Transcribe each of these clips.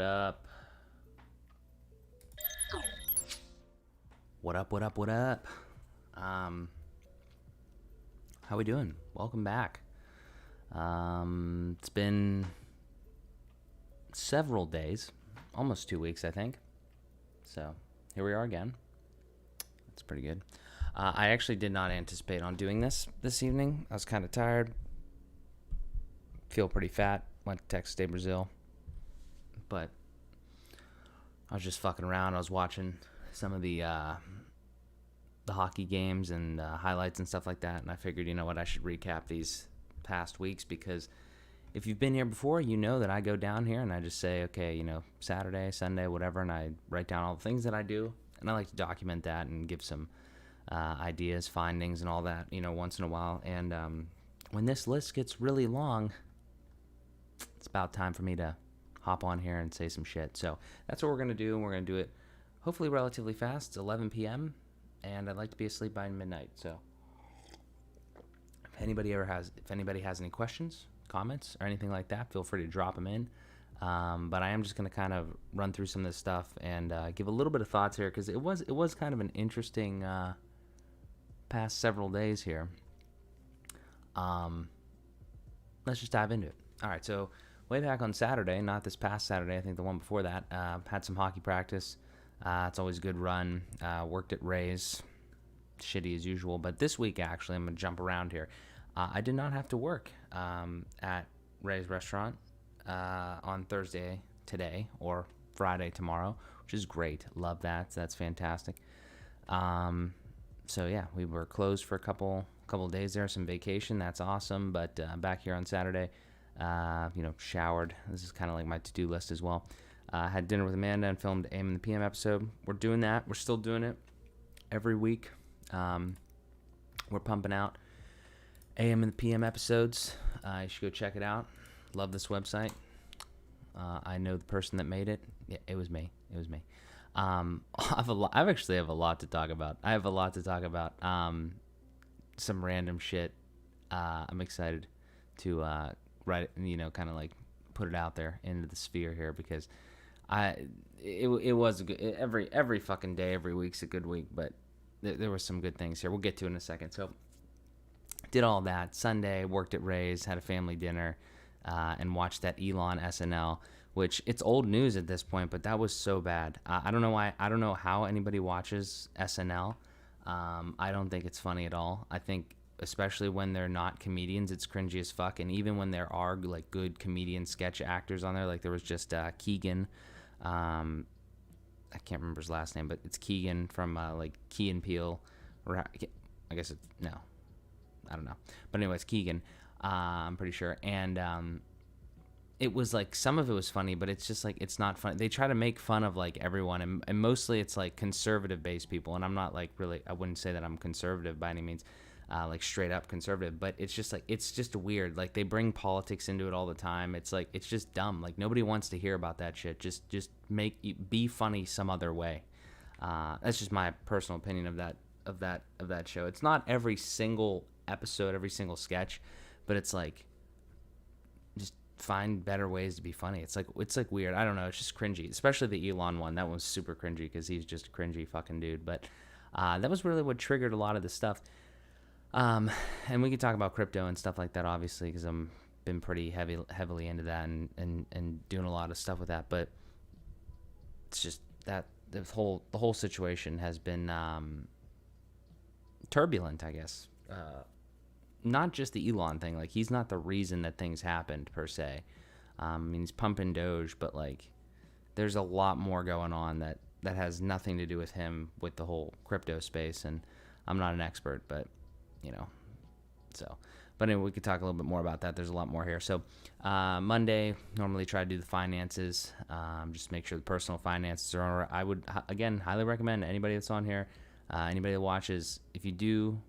up? What up, what up, what up? How we doing? Welcome back. It's been several days, almost 2 weeks, I think. So here we are again. That's pretty good. I actually did not anticipate on doing this evening. I was kind of tired. Feel pretty fat. Went to Texas Day, Brazil. But I was just fucking around. I was watching some of the hockey games and highlights and stuff like that. And I figured, you know what, I should recap these past weeks, because if you've been here before, you know that I go down here and I just say, okay, you know, Saturday, Sunday, whatever, and I write down all the things that I do. And I like to document that and give some ideas, findings, and all that, you know, once in a while. And when this list gets really long, it's about time for me to hop on here and say some shit. So that's what we're going to do, and we're going to do it hopefully relatively fast. It's 11 p.m., and I'd like to be asleep by midnight. So if anybody has any questions, comments, or anything like that, feel free to drop them in. But I am just going to kind of run through some of this stuff and give a little bit of thoughts here, because it was kind of an interesting past several days here. Let's just dive into it. All right, so way back on Saturday, not this past Saturday, I think the one before that, had some hockey practice. It's always a good run. Worked at Ray's, shitty as usual. But this week, actually, I'm going to jump around here. I did not have to work at Ray's restaurant on Thursday today, or Friday tomorrow, which is great. Love that. That's fantastic. So yeah, we were closed for a couple of days there, some vacation. That's awesome. But back here on Saturday, showered. This is kind of like my to-do list as well. Had dinner with Amanda and filmed AM and the PM episode. We're doing that. We're still doing it every week. We're pumping out AM and the PM episodes. You should go check it out. Love this website. I know the person that made it. Yeah, it was me. I actually have a lot to talk about. Some random shit. I'm excited to write it and, kind of like put it out there into the sphere here, because it was a good, every fucking day, every week's a good week, but there were some good things here. We'll get to in a second. So did all that. Sunday, worked at Ray's, had a family dinner, and watched that Elon SNL, which it's old news at this point, but that was so bad. I don't know why. I don't know how anybody watches SNL. I don't think it's funny at all. I think, especially when they're not comedians, it's cringy as fuck. And even when there are like good comedian sketch actors on there, like there was just Keegan. I can't remember his last name, but it's Keegan from like Key and Peele. Or I guess it's, no, I don't know. But anyways, Keegan, I'm pretty sure. And it was like, some of it was funny, but it's just like, it's not fun. They try to make fun of like everyone, and mostly it's like conservative based people. And I'm not like really, I wouldn't say that I'm conservative by any means. Like straight up conservative, but it's just like, it's just weird. Like they bring politics into it all the time. It's like, it's just dumb. Like nobody wants to hear about that shit. Just be funny some other way. That's just my personal opinion of that show. It's not every single episode, every single sketch, but it's like, just find better ways to be funny. It's like weird. I don't know. It's just cringy, especially the Elon one. That one was super cringy because he's just a cringy fucking dude. But that was really what triggered a lot of this stuff. And we could talk about crypto and stuff like that, obviously, because I'm been pretty heavily into that and doing a lot of stuff with that. But it's just that the whole situation has been turbulent, I guess. Not just the Elon thing. Like, he's not the reason that things happened per se. I mean, he's pumping Doge, but like, there's a lot more going on that has nothing to do with him, with the whole crypto space. And I'm not an expert, but but anyway, we could talk a little bit more about that. There's a lot more here. So Monday, normally try to do the finances, just make sure the personal finances are in order. I would, again, highly recommend anybody that's on here, anybody that watches, if you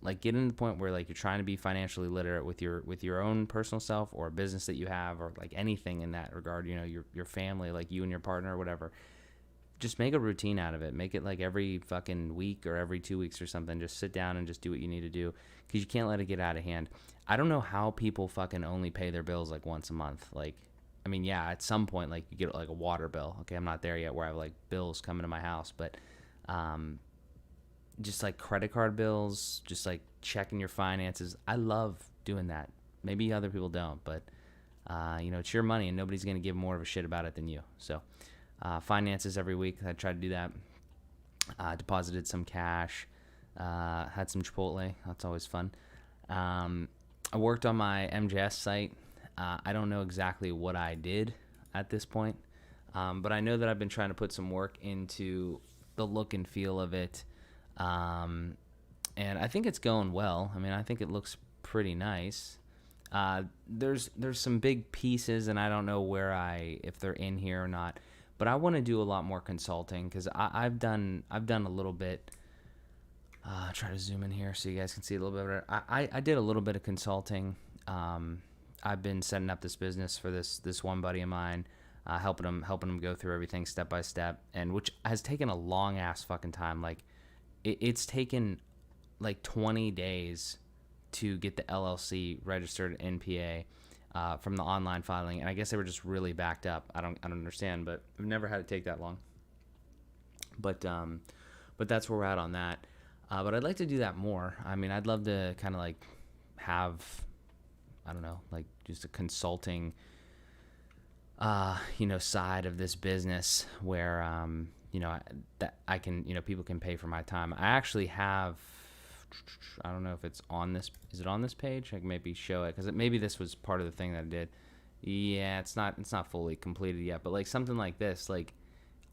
like get into the point where like you're trying to be financially literate with your own personal self, or a business that you have, or like anything in that regard, your family, like you and your partner or whatever, just make a routine out of it. Make it like every fucking week or every 2 weeks or something. Just sit down and just do what you need to do, because you can't let it get out of hand. I don't know how people fucking only pay their bills like once a month. Like, I mean, yeah, at some point, like you get like a water bill. Okay, I'm not there yet where I have like bills coming to my house, but just like credit card bills, just like checking your finances. I love doing that. Maybe other people don't, but it's your money and nobody's going to give more of a shit about it than you. So finances every week, I try to do that. Deposited some cash, had some Chipotle. That's always fun. I worked on my MJS site. I don't know exactly what I did at this point, but I know that I've been trying to put some work into the look and feel of it, and I think it's going well. I mean, I think it looks pretty nice. There's some big pieces, and I don't know if they're in here or not, but I want to do a lot more consulting because I've done a little bit. Try to zoom in here so you guys can see a little bit better. I did a little bit of consulting. I've been setting up this business for this one buddy of mine, helping him go through everything step by step, and which has taken a long ass fucking time. Like it's taken like 20 days to get the LLC registered NPA from the online filing, and I guess they were just really backed up. I don't understand, but I've never had it take that long. But that's where we're at on that. But I'd like to do that more. I mean, I'd love to kind of like have, I don't know, like just a consulting, side of this business where, that I can, people can pay for my time. I actually have, I don't know if it's on this, is it on this page? I can maybe show it because maybe this was part of the thing that I did. Yeah, it's not fully completed yet, but like something like this, like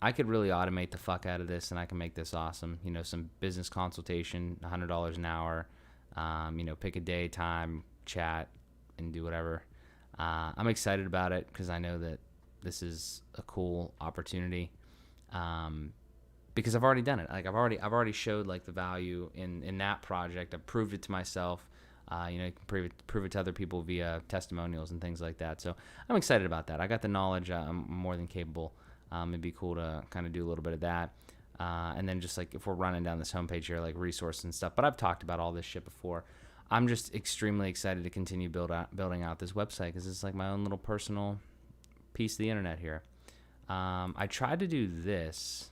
I could really automate the fuck out of this and I can make this awesome. Some business consultation, $100 an hour, pick a day, time, chat, and do whatever. I'm excited about it because I know that this is a cool opportunity. Because I've already done it. Like I've already showed like the value in that project. I've proved it to myself. You can prove it to other people via testimonials and things like that. So I'm excited about that. I got the knowledge. I'm more than capable. It'd be cool to kind of do a little bit of that. And then just like if we're running down this homepage here, like resources and stuff. But I've talked about all this shit before. I'm just extremely excited to continue building out this website because it's like my own little personal piece of the internet here. I tried to do this.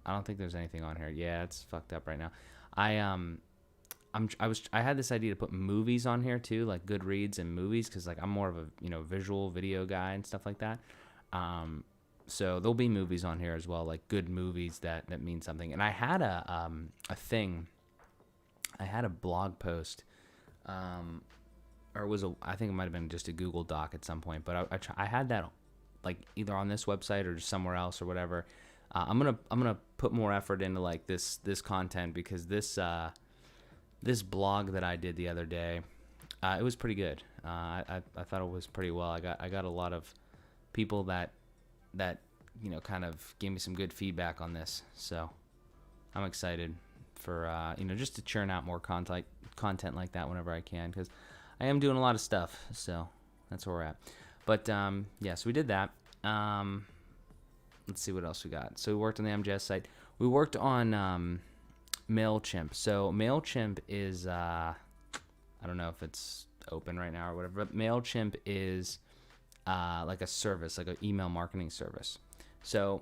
I don't think there's anything on here. Yeah, it's fucked up right now. I had this idea to put movies on here too, like Goodreads and movies, because like I'm more of a visual video guy and stuff like that. So there'll be movies on here as well, like good movies that mean something. And I had a thing. I had a blog post, or it was I think it might have been just a Google Doc at some point. But I had that like either on this website or just somewhere else or whatever. I'm gonna put more effort into like this content because this blog that I did the other day, it was pretty good. I thought it was pretty well. I got a lot of people that kind of gave me some good feedback on this. So I'm excited for just to churn out more content like that whenever I can because I am doing a lot of stuff. So that's where we're at. But so we did that. Let's see what else we got. So we worked on the MJS site. We worked on Mailchimp. So Mailchimp is I don't know if it's open right now or whatever, but Mailchimp is like a service, like an email marketing service. So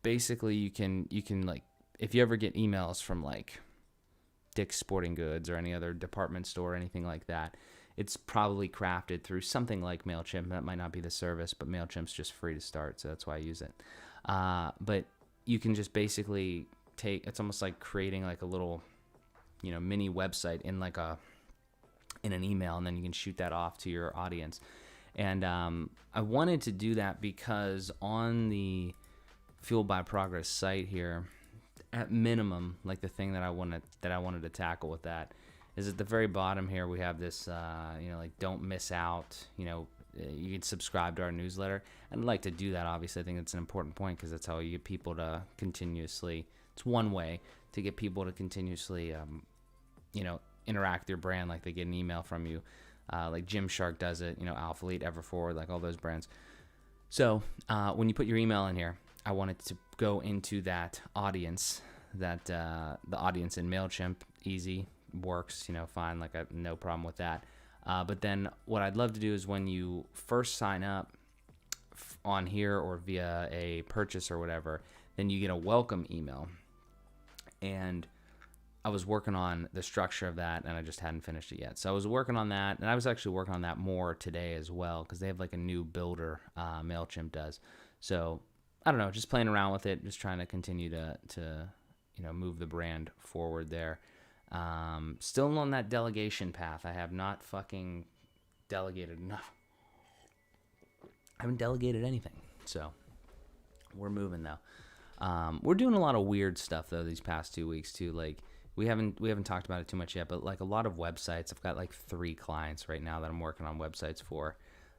basically you can like if you ever get emails from like Dick's Sporting Goods or any other department store or anything like that, it's probably crafted through something like Mailchimp. That might not be the service, but Mailchimp's just free to start, so that's why I use it. But you can just basically it's almost like creating like a little mini website in an email, and then you can shoot that off to your audience. And I wanted to do that because on the Fueled by Progress site here, at minimum, like the thing that I wanted to tackle with that is at the very bottom here we have this like don't miss out. You can subscribe to our newsletter, and I'd like to do that. Obviously, I think it's an important point because that's how you get people to continuously. It's one way to get people to continuously interact with your brand, like they get an email from you. Like Gymshark does it, Alpha Elite, Everforward, like all those brands. So when you put your email in here, I wanted to go into that audience, that the audience in Mailchimp, easy, works, fine, like no problem with that. But then what I'd love to do is when you first sign up on here or via a purchase or whatever, then you get a welcome email. And I was working on the structure of that, and I just hadn't finished it yet. So I was working on that, and I was actually working on that more today as well, because they have like a new builder, Mailchimp does. So I don't know, just playing around with it, just trying to continue to move the brand forward there. Still on that delegation path. I have not fucking delegated enough. I haven't delegated anything, so we're moving though. We're doing a lot of weird stuff though these past 2 weeks too. Like we haven't talked about it too much yet, but like a lot of websites. I've got like 3 clients right now that I'm working on websites for,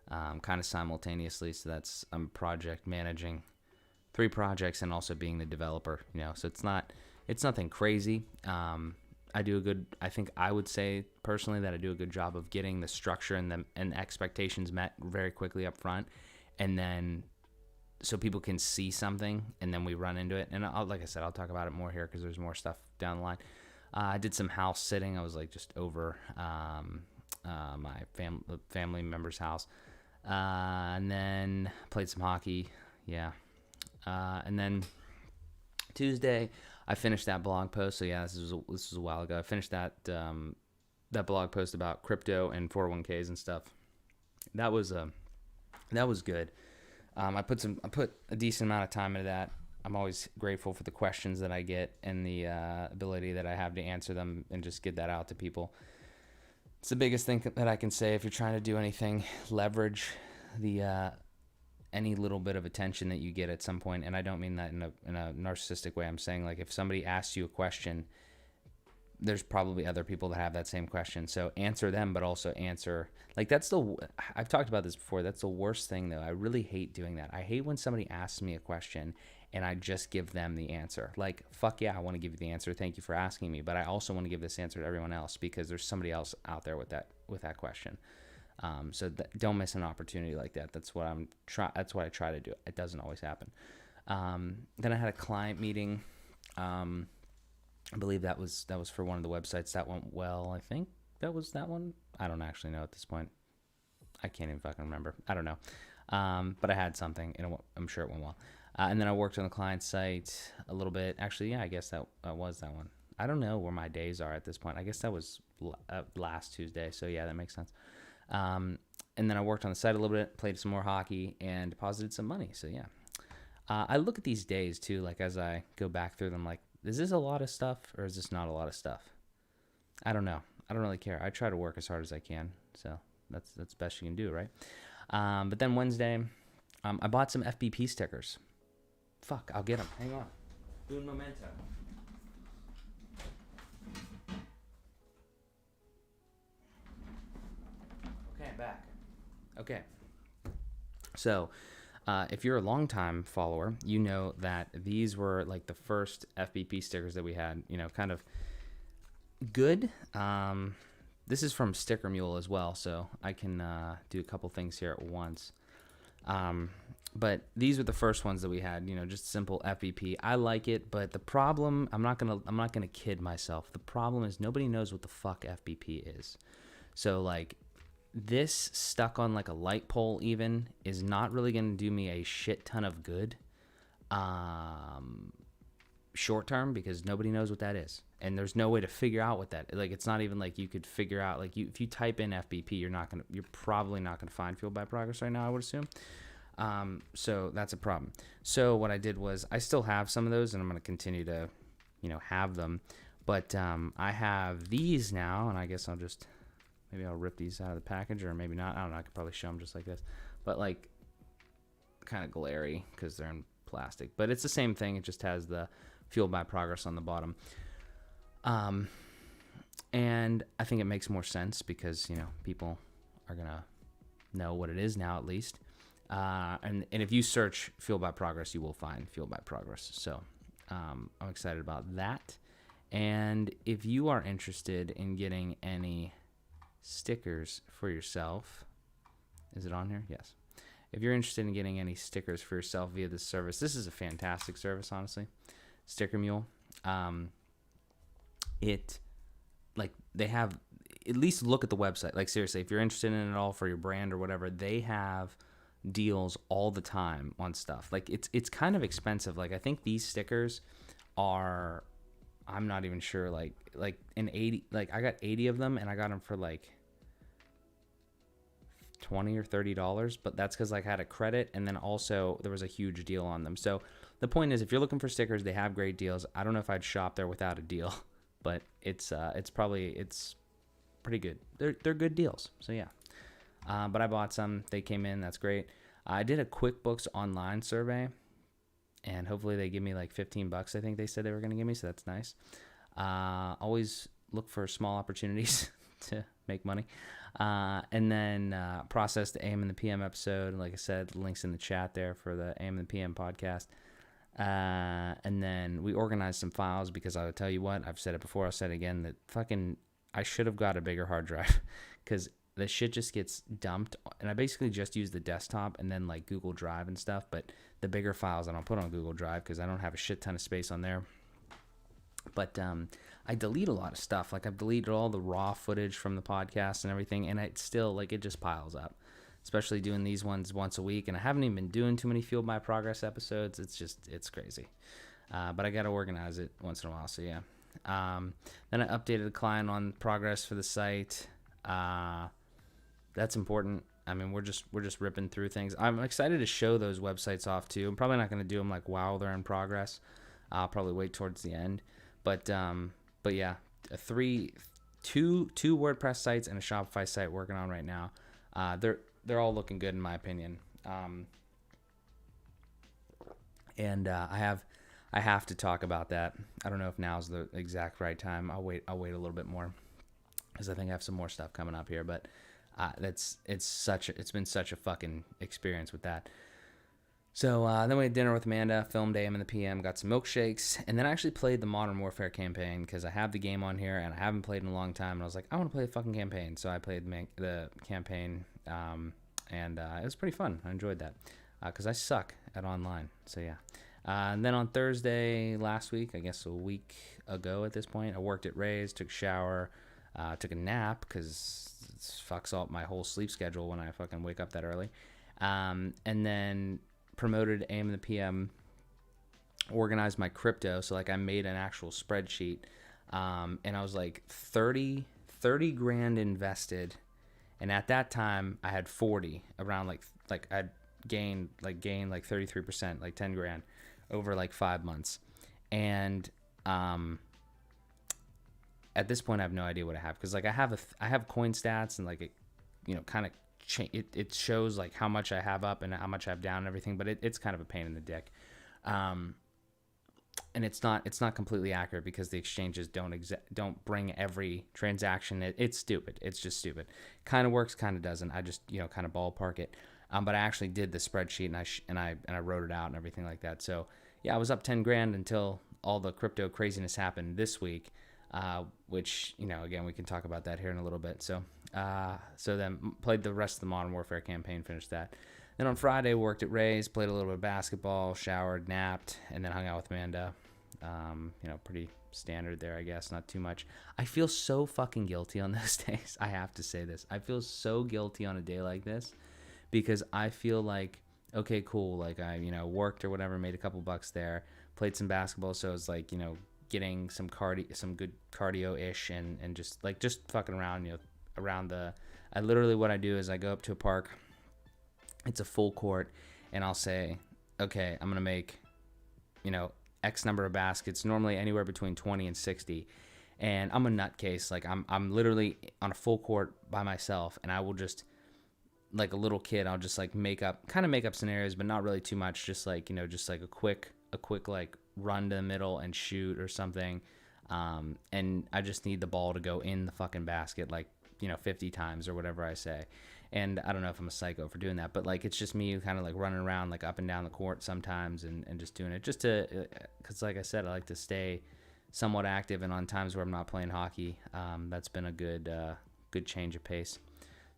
kind of simultaneously. So I'm project managing 3 projects and also being the developer. So it's nothing crazy. I think I would say personally that I do a good job of getting the structure and expectations met very quickly up front, and then so people can see something, and then we run into it. And like I said, I'll talk about it more here because there's more stuff down the line. I did some house sitting. I was like just over my family member's house, and then played some hockey. Yeah, and then Tuesday I finished that blog post. So yeah, this was a while ago. I finished that blog post about crypto and 401ks and stuff. That was good. I put a decent amount of time into that. I'm always grateful for the questions that I get and the ability that I have to answer them and just get that out to people. It's the biggest thing that I can say if you're trying to do anything. Leverage the any little bit of attention that you get at some point, and I don't mean that in a narcissistic way. I'm saying like if somebody asks you a question, there's probably other people that have that same question. So answer them, but also answer. Like I've talked about this before. That's the worst thing though. I really hate doing that. I hate when somebody asks me a question and I just give them the answer. Like, fuck yeah, I want to give you the answer. Thank you for asking me. But I also want to give this answer to everyone else because there's somebody else out there with that question. So don't miss an opportunity like that. That's what That's what I try to do. It doesn't always happen. Then I had a client meeting. I believe that was for one of the websites. That went well. I think that was that one. I don't actually know at this point. I can't even fucking remember. I don't know. But I had something, and I'm sure it went well. And then I worked on the client site a little bit. Actually, yeah, I guess that was that one. I don't know where my days are at this point. I guess that was last Tuesday. So yeah, that makes sense. And then I worked on the site a little bit, played some more hockey, and deposited some money. So yeah, I look at these days too, like as I go back through them, like, is this a lot of stuff or is this not a lot of stuff? I don't know. I don't really care. I try to work as hard as I can. So that's best you can do, right? But then Wednesday, I bought some FBP stickers. Fuck, I'll get them. Hang on. Un momento. Okay, I'm back. Okay. So, if you're a longtime follower, you know that these were like the first FBP stickers that we had, kind of good. This is from Sticker Mule as well, so I can do a couple things here at once. But these were the first ones that we had, just simple FBP. I like it, but the problem, I'm not gonna kid myself. The problem is nobody knows what the fuck FBP is. So like this stuck on like a light pole even is not really gonna do me a shit ton of good short term because nobody knows what that is. And there's no way to figure out what that, like, it's not even like you could figure out, like, if you type in FBP, you're probably not gonna find Fueled by Progress right now, I would assume. So that's a problem. So what I did was I still have some of those and I'm gonna continue to, have them. But I have these now, and I guess maybe I'll rip these out of the package, or maybe not. I don't know. I could probably show them just like this, but like kind of glary because they're in plastic. But it's the same thing. It just has the Fueled by Progress on the bottom. And I think it makes more sense because, people are going to know what it is now at least. And if you search Fueled by Progress, you will find Fueled by Progress. So I'm excited about that. And if you are interested in getting any stickers for yourself, is it on here? Yes. If you're interested in getting any stickers for yourself via this service, this is a fantastic service, honestly. Sticker Mule. at least look at the website. Like, seriously, if you're interested in it all for your brand or whatever, they have deals all the time on stuff. Like, it's kind of expensive. Like, I think these stickers are, I'm not even sure, like an 80, like I got 80 of them and I got them for like $20 or $30, but that's because like I had a credit, and then also there was a huge deal on them. So the point is, if you're looking for stickers, they have great deals. I don't know if I'd shop there without a deal, but it's pretty good. They're good deals. So yeah. But I bought some. They came in. That's great. I did a QuickBooks online survey, and hopefully they give me like $15. I think they said they were going to give me, so that's nice. Always look for small opportunities to make money. And then process the AM and the PM episode. Like I said, links in the chat there for the AM and the PM podcast. And then we organized some files, because I'll tell you what, I've said it before, I'll say it again, that fucking I should have got a bigger hard drive, because the shit just gets dumped, and I basically just use the desktop and then like Google Drive and stuff, but the bigger files I don't put on Google Drive because I don't have a shit ton of space on there. But I delete a lot of stuff. Like, I've deleted all the raw footage from the podcast and everything, and it still, like, it just piles up, especially doing these ones once a week, and I haven't even been doing too many Fueled by Progress episodes. It's crazy. But I got to organize it once in a while, so yeah. Then I updated the client on progress for the site. That's important. I mean, we're just ripping through things. I'm excited to show those websites off too. I'm probably not going to do them like while they're in progress. I'll probably wait towards the end. But yeah, two WordPress sites and a Shopify site working on right now. They're all looking good in my opinion. And I have to talk about that. I don't know if now's the exact right time. I'll wait a little bit more, because I think I have some more stuff coming up here. But it's been such a fucking experience with that. So then we had dinner with Amanda, filmed AM and the PM, got some milkshakes, and then I actually played the Modern Warfare campaign, because I have the game on here and I haven't played in a long time, and I was like, I want to play the fucking campaign. So I played the campaign, and it was pretty fun. I enjoyed that, because I suck at online. So yeah. And then on Thursday last week, I guess a week ago at this point, I worked at Ray's, took a shower, took a nap, because it fucks up my whole sleep schedule when I fucking wake up that early. And then promoted AM and the PM, organized my crypto. So like I made an actual spreadsheet, and I was like 30 grand invested. And at that time I had 40, around like I'd gained like 33%, like 10 grand over like 5 months. And at this point I have no idea what I have, because like I have coin stats, and like it, you know, kind of it shows like how much I have up and how much I have down and everything, but it's kind of a pain in the dick. And it's not completely accurate, because the exchanges don't bring every transaction. It's stupid. It's just stupid. Kind of works, kind of doesn't. I just, you know, kind of ballpark it. But I actually did the spreadsheet, and I wrote it out and everything like that. So yeah, I was up 10 grand until all the crypto craziness happened this week, which, you know, again, we can talk about that here in a little bit. So then played the rest of the Modern Warfare campaign, finished that. Then on Friday, worked at Ray's, played a little bit of basketball, showered, napped, and then hung out with Amanda. You know, pretty standard there, I guess, not too much. I feel so fucking guilty on those days. I have to say this. I feel so guilty on a day like this, because I feel like, okay, cool, like I, you know, worked or whatever, made a couple bucks there, played some basketball, so it's like, you know, getting some good cardio-ish, and just fucking around, you know, I literally, what I do is I go up to a park, it's a full court, and I'll say, okay, I'm gonna make, you know, X number of baskets, normally anywhere between 20 and 60, and I'm a nutcase. Like I'm literally on a full court by myself, and I will just, like a little kid, I'll just like make up scenarios, but not really too much, just like, you know, just like a quick like run to the middle and shoot or something, and I just need the ball to go in the fucking basket, like, you know, 50 times or whatever I say. And I don't know if I'm a psycho for doing that, but like it's just me kind of like running around like up and down the court sometimes, and just doing it just to, because like I said, I like to stay somewhat active, and on times where I'm not playing hockey, that's been a good change of pace.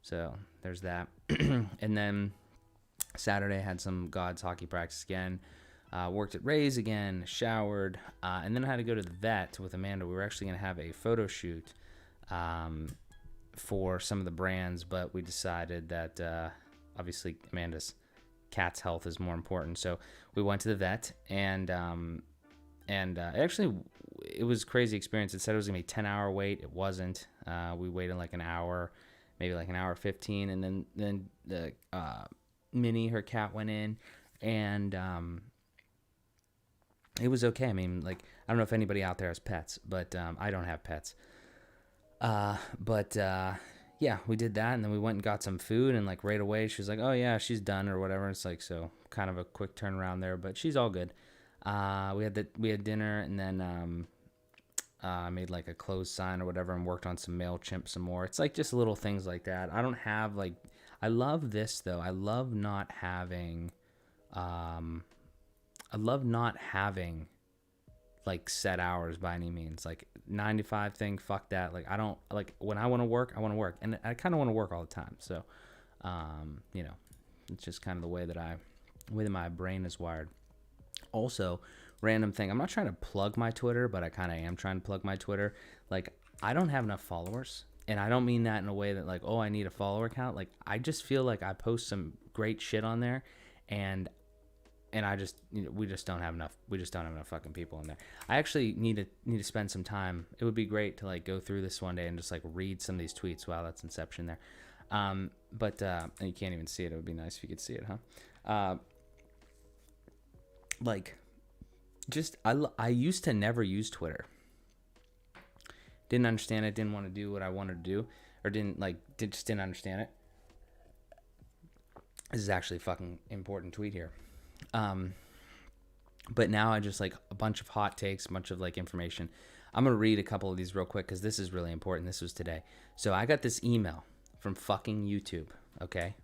So there's that. And then Saturday had some God's hockey practice again, worked at Ray's again, showered, and then I had to go to the vet with Amanda. We were actually going to have a photo shoot for some of the brands, but we decided that obviously Amanda's cat's health is more important. So we went to the vet, and actually it was a crazy experience. It said it was gonna be a 10-hour wait. It wasn't. We waited like an hour, maybe like an hour 15, and then the Minnie, her cat, went in, and it was okay. I mean, like, I don't know if anybody out there has pets, but I don't have pets. Yeah, we did that, and then we went and got some food, and like right away she was like, oh yeah, she's done or whatever. It's like, so kind of a quick turnaround there, but she's all good. We had dinner, and then I made like a closed sign or whatever, and worked on some Mailchimp some more. It's like just little things like that. I don't have like, I love this though. I love not having like set hours by any means. Like 9 to 5 thing, fuck that. Like I don't, like when I want to work, and I kind of want to work all the time. So it's just kind of the way that my brain is wired. Also, random thing, I'm not trying to plug my Twitter, but I kind of am trying to plug my Twitter. Like, I don't have enough followers, and I don't mean that in a way that like, oh, I need a follower count. Like, I just feel like I post some great shit on there, and I just, we just don't have enough fucking people in there. I actually need to spend some time. It would be great to like go through this one day and just like read some of these tweets. Wow, that's Inception there. And you can't even see it. It would be nice if you could see it, huh? Like, just I used to never use Twitter. Didn't understand it. Didn't want to do what I wanted to do, or just didn't understand it. This is actually a fucking important tweet here. But now I just like a bunch of hot takes, a bunch of like information. I'm going to read a couple of these real quick because this is really important. This was today. So I got this email from fucking YouTube. Okay.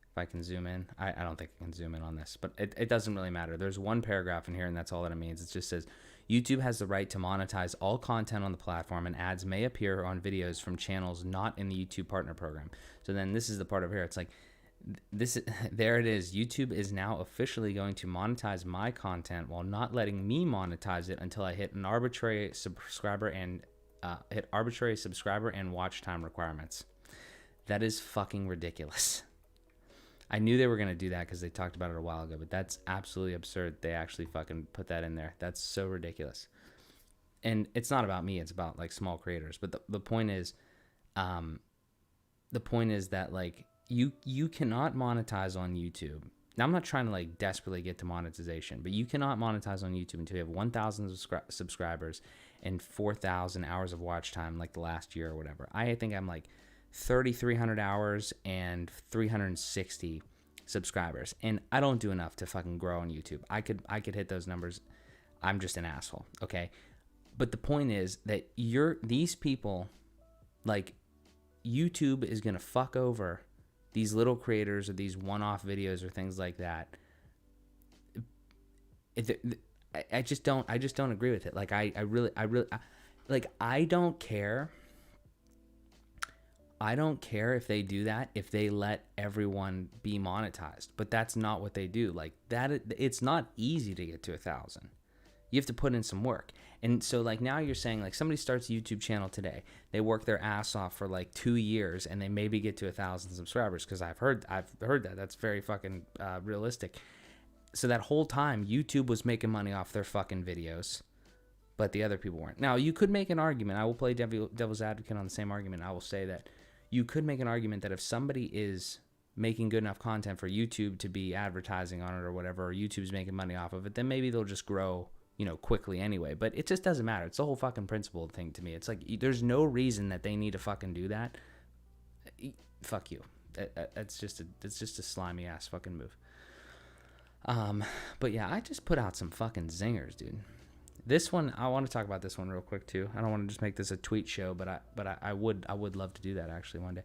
If I can zoom in, I don't think I can zoom in on this, but it doesn't really matter. There's one paragraph in here, and that's all that it means. It just says, YouTube has the right to monetize all content on the platform, and ads may appear on videos from channels not in the YouTube partner program. So then this is the part over here. It's like, there it is. YouTube is now officially going to monetize my content while not letting me monetize it until I hit an arbitrary subscriber and watch time requirements. That is fucking ridiculous. I knew they were going to do that because they talked about it a while ago, but that's absolutely absurd. They actually fucking put that in there. That's so ridiculous. And it's not about me. It's about like small creators. But the point is, that like you cannot monetize on YouTube. Now, I'm not trying to like desperately get to monetization, but you cannot monetize on YouTube until you have 1,000 subscribers and 4,000 hours of watch time, like the last year or whatever. I think I'm like 3,300 hours and 360 subscribers, and I don't do enough to fucking grow on YouTube. I could hit those numbers. I'm just an asshole, okay? But the point is that these people, like, YouTube is gonna fuck over these little creators or these one-off videos or things like that. I just don't agree with it. Like I really like, I don't care. I don't care if they do that, if they let everyone be monetized, but that's not what they do. Like that, it's not easy to get to 1,000. You have to put in some work. And so like now you're saying like somebody starts a YouTube channel today, they work their ass off for like 2 years and they maybe get to 1,000 subscribers. Cause I've heard that. That's very fucking realistic. So that whole time YouTube was making money off their fucking videos, but the other people weren't. Now you could make an argument. I will play devil's advocate on the same argument. I will say that you could make an argument that if somebody is making good enough content for YouTube to be advertising on it or whatever, or YouTube's making money off of it, then maybe they'll just grow, quickly anyway. But it just doesn't matter. It's the whole fucking principle thing to me. It's like, there's no reason that they need to fucking do that. Fuck you. It's just a slimy ass fucking move. But yeah, I just put out some fucking zingers, dude. This one, I want to talk about this one real quick too. I don't want to just make this a tweet show, but I would love to do that actually one day.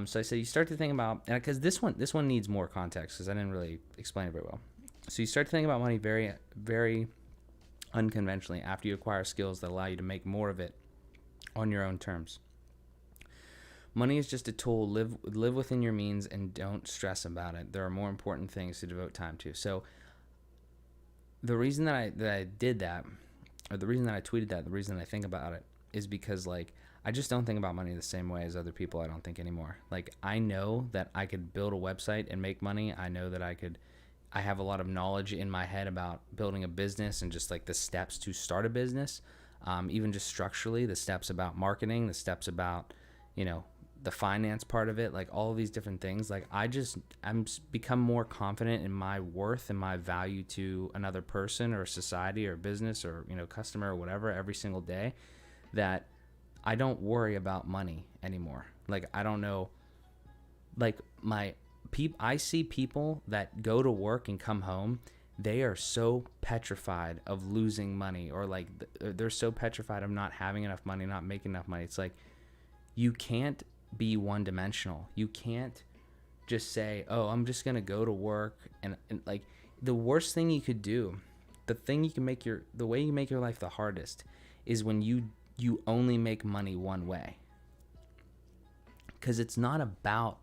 So I said you start to think about, because this one needs more context because I didn't really explain it very well. So you start to think about money very, very unconventionally after you acquire skills that allow you to make more of it on your own terms. Money is just a tool. Live within your means and don't stress about it. There are more important things to devote time to. So the reason that I did that, or the reason that I tweeted that, the reason I think about it is because like I just don't think about money the same way as other people. I don't think anymore. Like, I know that I could build a website and make money. I know that I have a lot of knowledge in my head about building a business and just like the steps to start a business. Even just structurally, the steps about marketing, the steps about, the finance part of it, like all of these different things. Like, I'm become more confident in my worth and my value to another person or society or business or, customer or whatever every single day, that I don't worry about money anymore. Like, I don't know, like I see people that go to work and come home, they are so petrified of losing money, or like they're so petrified of not having enough money, not making enough money. It's like, you can't be one dimensional. You can't just say, oh, I'm just going to go to work. And like, the worst thing you could do, the way you make your life the hardest is when you only make money one way. Because it's not about,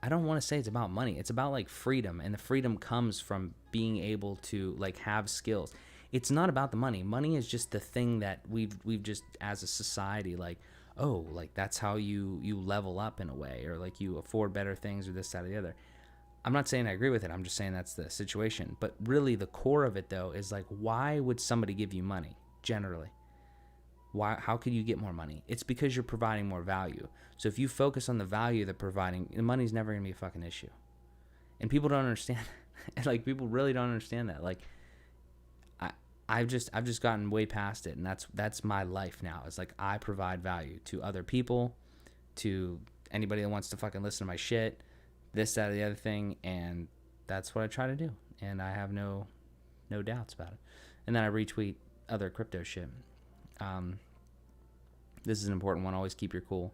I don't want to say it's about money. It's about like freedom, and the freedom comes from being able to like have skills. It's not about the money. Money is just the thing that we've just, as a society, like, oh, like that's how you level up in a way, or like you afford better things, or this, that, or the other. I'm not saying I agree with it. I'm just saying that's the situation. But really the core of it though is like, why would somebody give you money generally? How could you get more money? It's because you're providing more value. So if you focus on the value they're providing, the money's never going to be a fucking issue. And people don't understand. Like, people really don't understand that. Like, I've just gotten way past it, and that's my life now. It's like, I provide value to other people, to anybody that wants to fucking listen to my shit, this, that, or the other thing, and that's what I try to do. And I have no doubts about it. And then I retweet other crypto shit. This is an important one. Always keep your cool.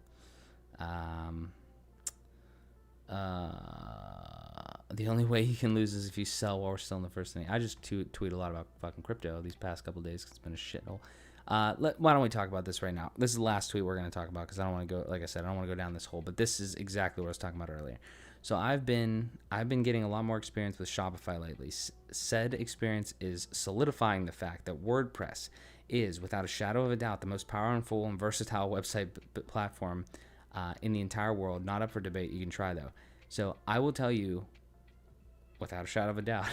The only way you can lose is if you sell while we're still in the first inning. I just tweet a lot about fucking crypto these past couple of days because it's been a shithole. Why don't we talk about this right now? This is the last tweet we're going to talk about because I don't want to go, like I said, I don't want to go down this hole. But this is exactly what I was talking about earlier. So I've been getting a lot more experience with Shopify lately. Said experience is solidifying the fact that WordPress is, without a shadow of a doubt, the most powerful and versatile website platform in the entire world. Not up for debate. You can try, though. So I will tell you, without a shadow of a doubt,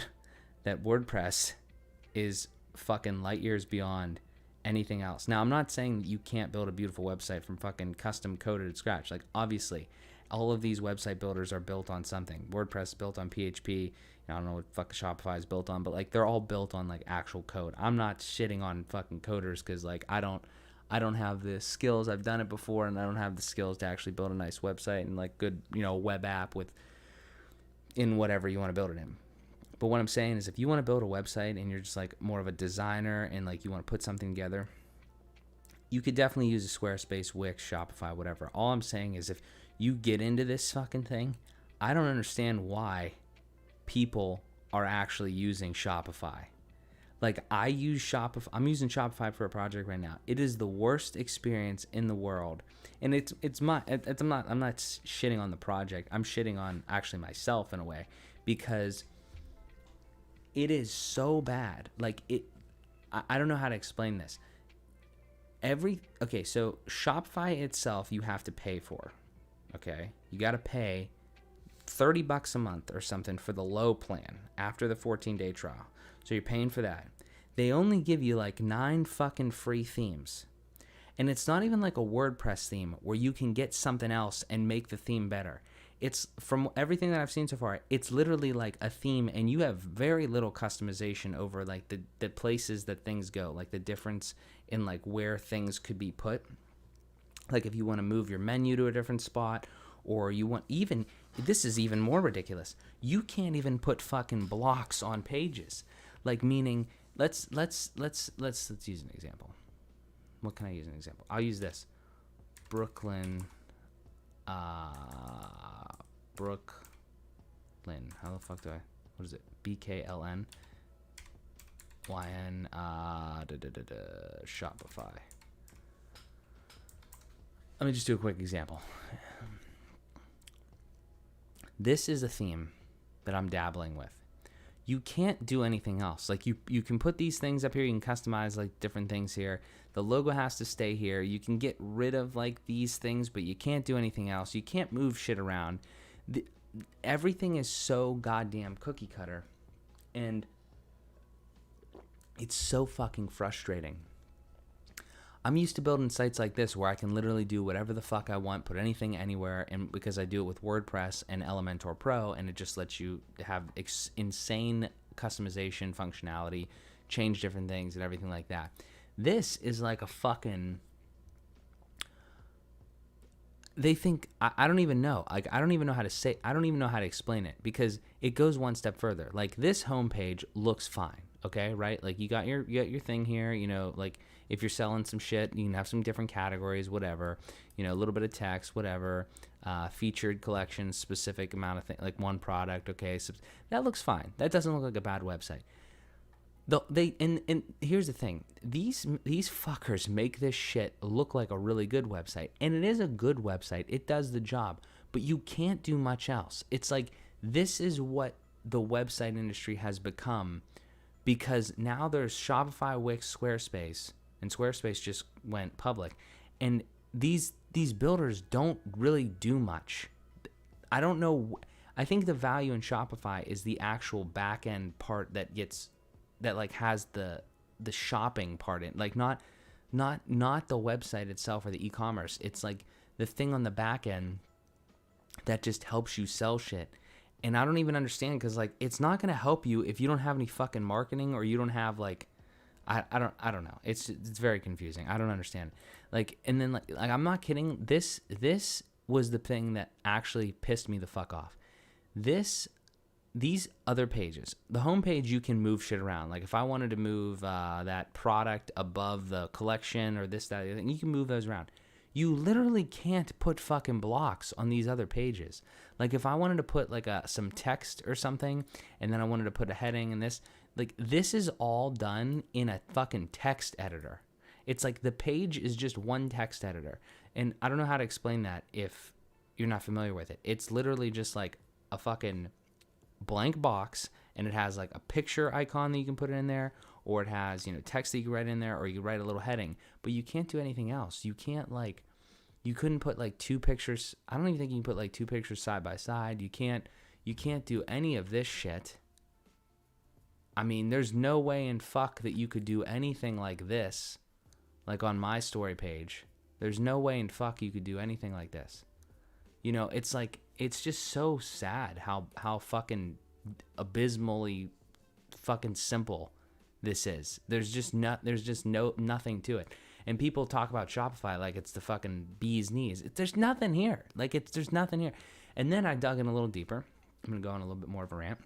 that WordPress is fucking light years beyond anything else. Now, I'm not saying that you can't build a beautiful website from fucking custom coded at scratch. Like, obviously, all of these website builders are built on something. WordPress is built on PHP. I don't know what fucking Shopify is built on, but like, they're all built on like actual code. I'm not shitting on fucking coders because like I don't have the skills. I've done it before, and I don't have the skills to actually build a nice website and like good, web app in whatever you want to build it in. But what I'm saying is, if you want to build a website and you're just like more of a designer and like you want to put something together, you could definitely use a Squarespace, Wix, Shopify, whatever. All I'm saying is, if you get into this fucking thing, I don't understand why people are actually using Shopify. Like, I use Shopify. I'm using Shopify for a project right now. It is the worst experience in the world. And I'm not shitting on the project. I'm shitting on actually myself in a way, because it is so bad. Like, I don't know how to explain this. So Shopify itself, you have to pay for. Okay? You got to pay $30 a month or something for the low plan after the 14-day trial. So you're paying for that. They only give you like 9 fucking free themes. And it's not even like a WordPress theme where you can get something else and make the theme better. It's, from everything that I've seen so far, it's literally like a theme, and you have very little customization over like the places that things go, like the difference in like where things could be put. Like, if you want to move your menu to a different spot, or you want, even, this is even more ridiculous, you can't even put fucking blocks on pages. Like, meaning, let's use an example. What can I use an example? I'll use this. Brooklyn. How the fuck do I, what is it? BKLN. YN. Shopify. Let me just do a quick example. This is a theme that I'm dabbling with. You can't do anything else. Like, you can put these things up here. You can customize like different things here. The logo has to stay here. You can get rid of like these things, but you can't do anything else. You can't move shit around. Everything is so goddamn cookie cutter, and it's so fucking frustrating. I'm used to building sites like this where I can literally do whatever the fuck I want, put anything anywhere, and because I do it with WordPress and Elementor Pro, and it just lets you have insane customization functionality, change different things and everything like that. This is like a fucking... They think, I don't even know. Like, I don't even know how to say, I don't even know how to explain it, because it goes one step further. Like, this homepage looks fine, okay, right? Like, you got your thing here, you know, like, if you're selling some shit, you can have some different categories, whatever, you know, a little bit of text, whatever, featured collections, specific amount of things, like one product, okay, so that looks fine. That doesn't look like a bad website. And here's the thing, these fuckers make this shit look like a really good website, and it is a good website. It does the job, but you can't do much else. It's like, this is what the website industry has become, because now there's Shopify, Wix, Squarespace, and Squarespace just went public, and these builders don't really do much. I don't know. I think the value in Shopify is the actual back end part that like has the shopping part in, like not the website itself or the e-commerce. It's like the thing on the back end that just helps you sell shit. And I don't even understand, because like, it's not going to help you if you don't have any fucking marketing, or you don't have like, I don't know. It's very confusing. I don't understand. Like, and then like I'm not kidding. This was the thing that actually pissed me the fuck off. These other pages, the homepage, you can move shit around. Like, if I wanted to move that product above the collection or this, that, the other thing, you can move those around. You literally can't put fucking blocks on these other pages. Like, if I wanted to put like some text or something, and then I wanted to put a heading and this, like, this is all done in a fucking text editor. It's like the page is just one text editor. And I don't know how to explain that if you're not familiar with it. It's literally just like a fucking blank box, and it has like a picture icon that you can put in there, or it has, you know, text that you can write in there, or you can write a little heading, but you can't do anything else. You can't, like, you couldn't put like two pictures. I don't even think you can put like two pictures side by side. You can't do any of this shit. I mean, there's no way in fuck that you could do anything like this, like on my story page. There's no way in fuck you could do anything like this. You know, it's like, it's just so sad how fucking abysmally fucking simple this is. There's just nothing to it. And people talk about Shopify like it's the fucking bee's knees. There's nothing here. Like, there's nothing here. And then I dug in a little deeper. I'm going to go on a little bit more of a rant.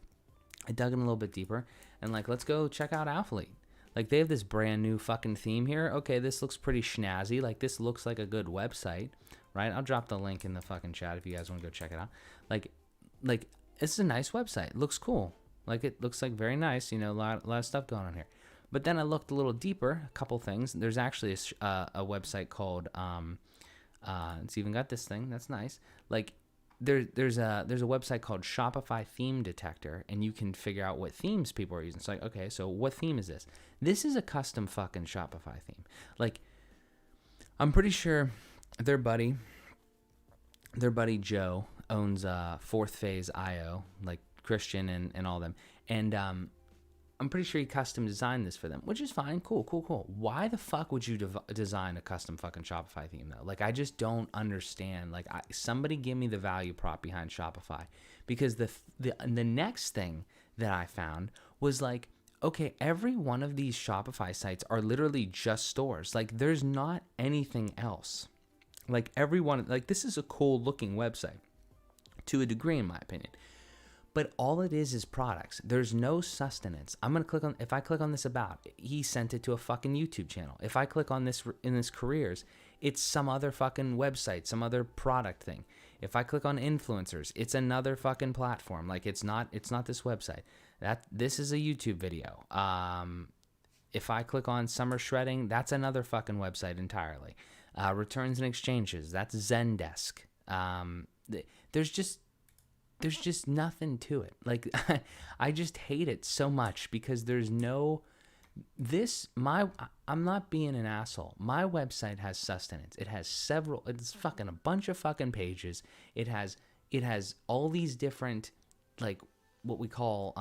I dug in a little bit deeper, and like, let's go check out Alphalete. Like, they have this brand new fucking theme here. Okay, this looks pretty snazzy. Like, this looks like a good website, right? I'll drop the link in the fucking chat if you guys want to go check it out. Like it's a nice website. It looks cool. Like, it looks like very nice. You know, a lot of stuff going on here. But then I looked a little deeper, a couple things. There's actually a website called it's even got this thing. That's nice. Like, there's a website called Shopify Theme Detector, and you can figure out what themes people are using. It's like, okay, so what theme is this? This is a custom fucking Shopify theme. Like, I'm pretty sure their buddy Joe owns Fourth Phase IO, like Christian and all them. And I'm pretty sure he custom designed this for them, which is fine. Cool. Why the fuck would you design a custom fucking Shopify theme, though? Like, I just don't understand. Like, somebody give me the value prop behind Shopify. Because the next thing that I found was like, okay, every one of these Shopify sites are literally just stores. Like, there's not anything else. Like, everyone, like, this is a cool looking website to a degree, in my opinion. But all it is products. There's no sustenance. If I click on this about, he sent it to a fucking YouTube channel. If I click on this in this careers, it's some other fucking website, some other product thing. If I click on influencers, it's another fucking platform. Like, it's not this website. This is a YouTube video. If I click on summer shredding, that's another fucking website entirely. Returns and exchanges, that's Zendesk. There's just nothing to it. Like, I just hate it so much because there's no I'm not being an asshole. My website has sustenance. It has it's fucking a bunch of fucking pages. It has all these different, like, what we call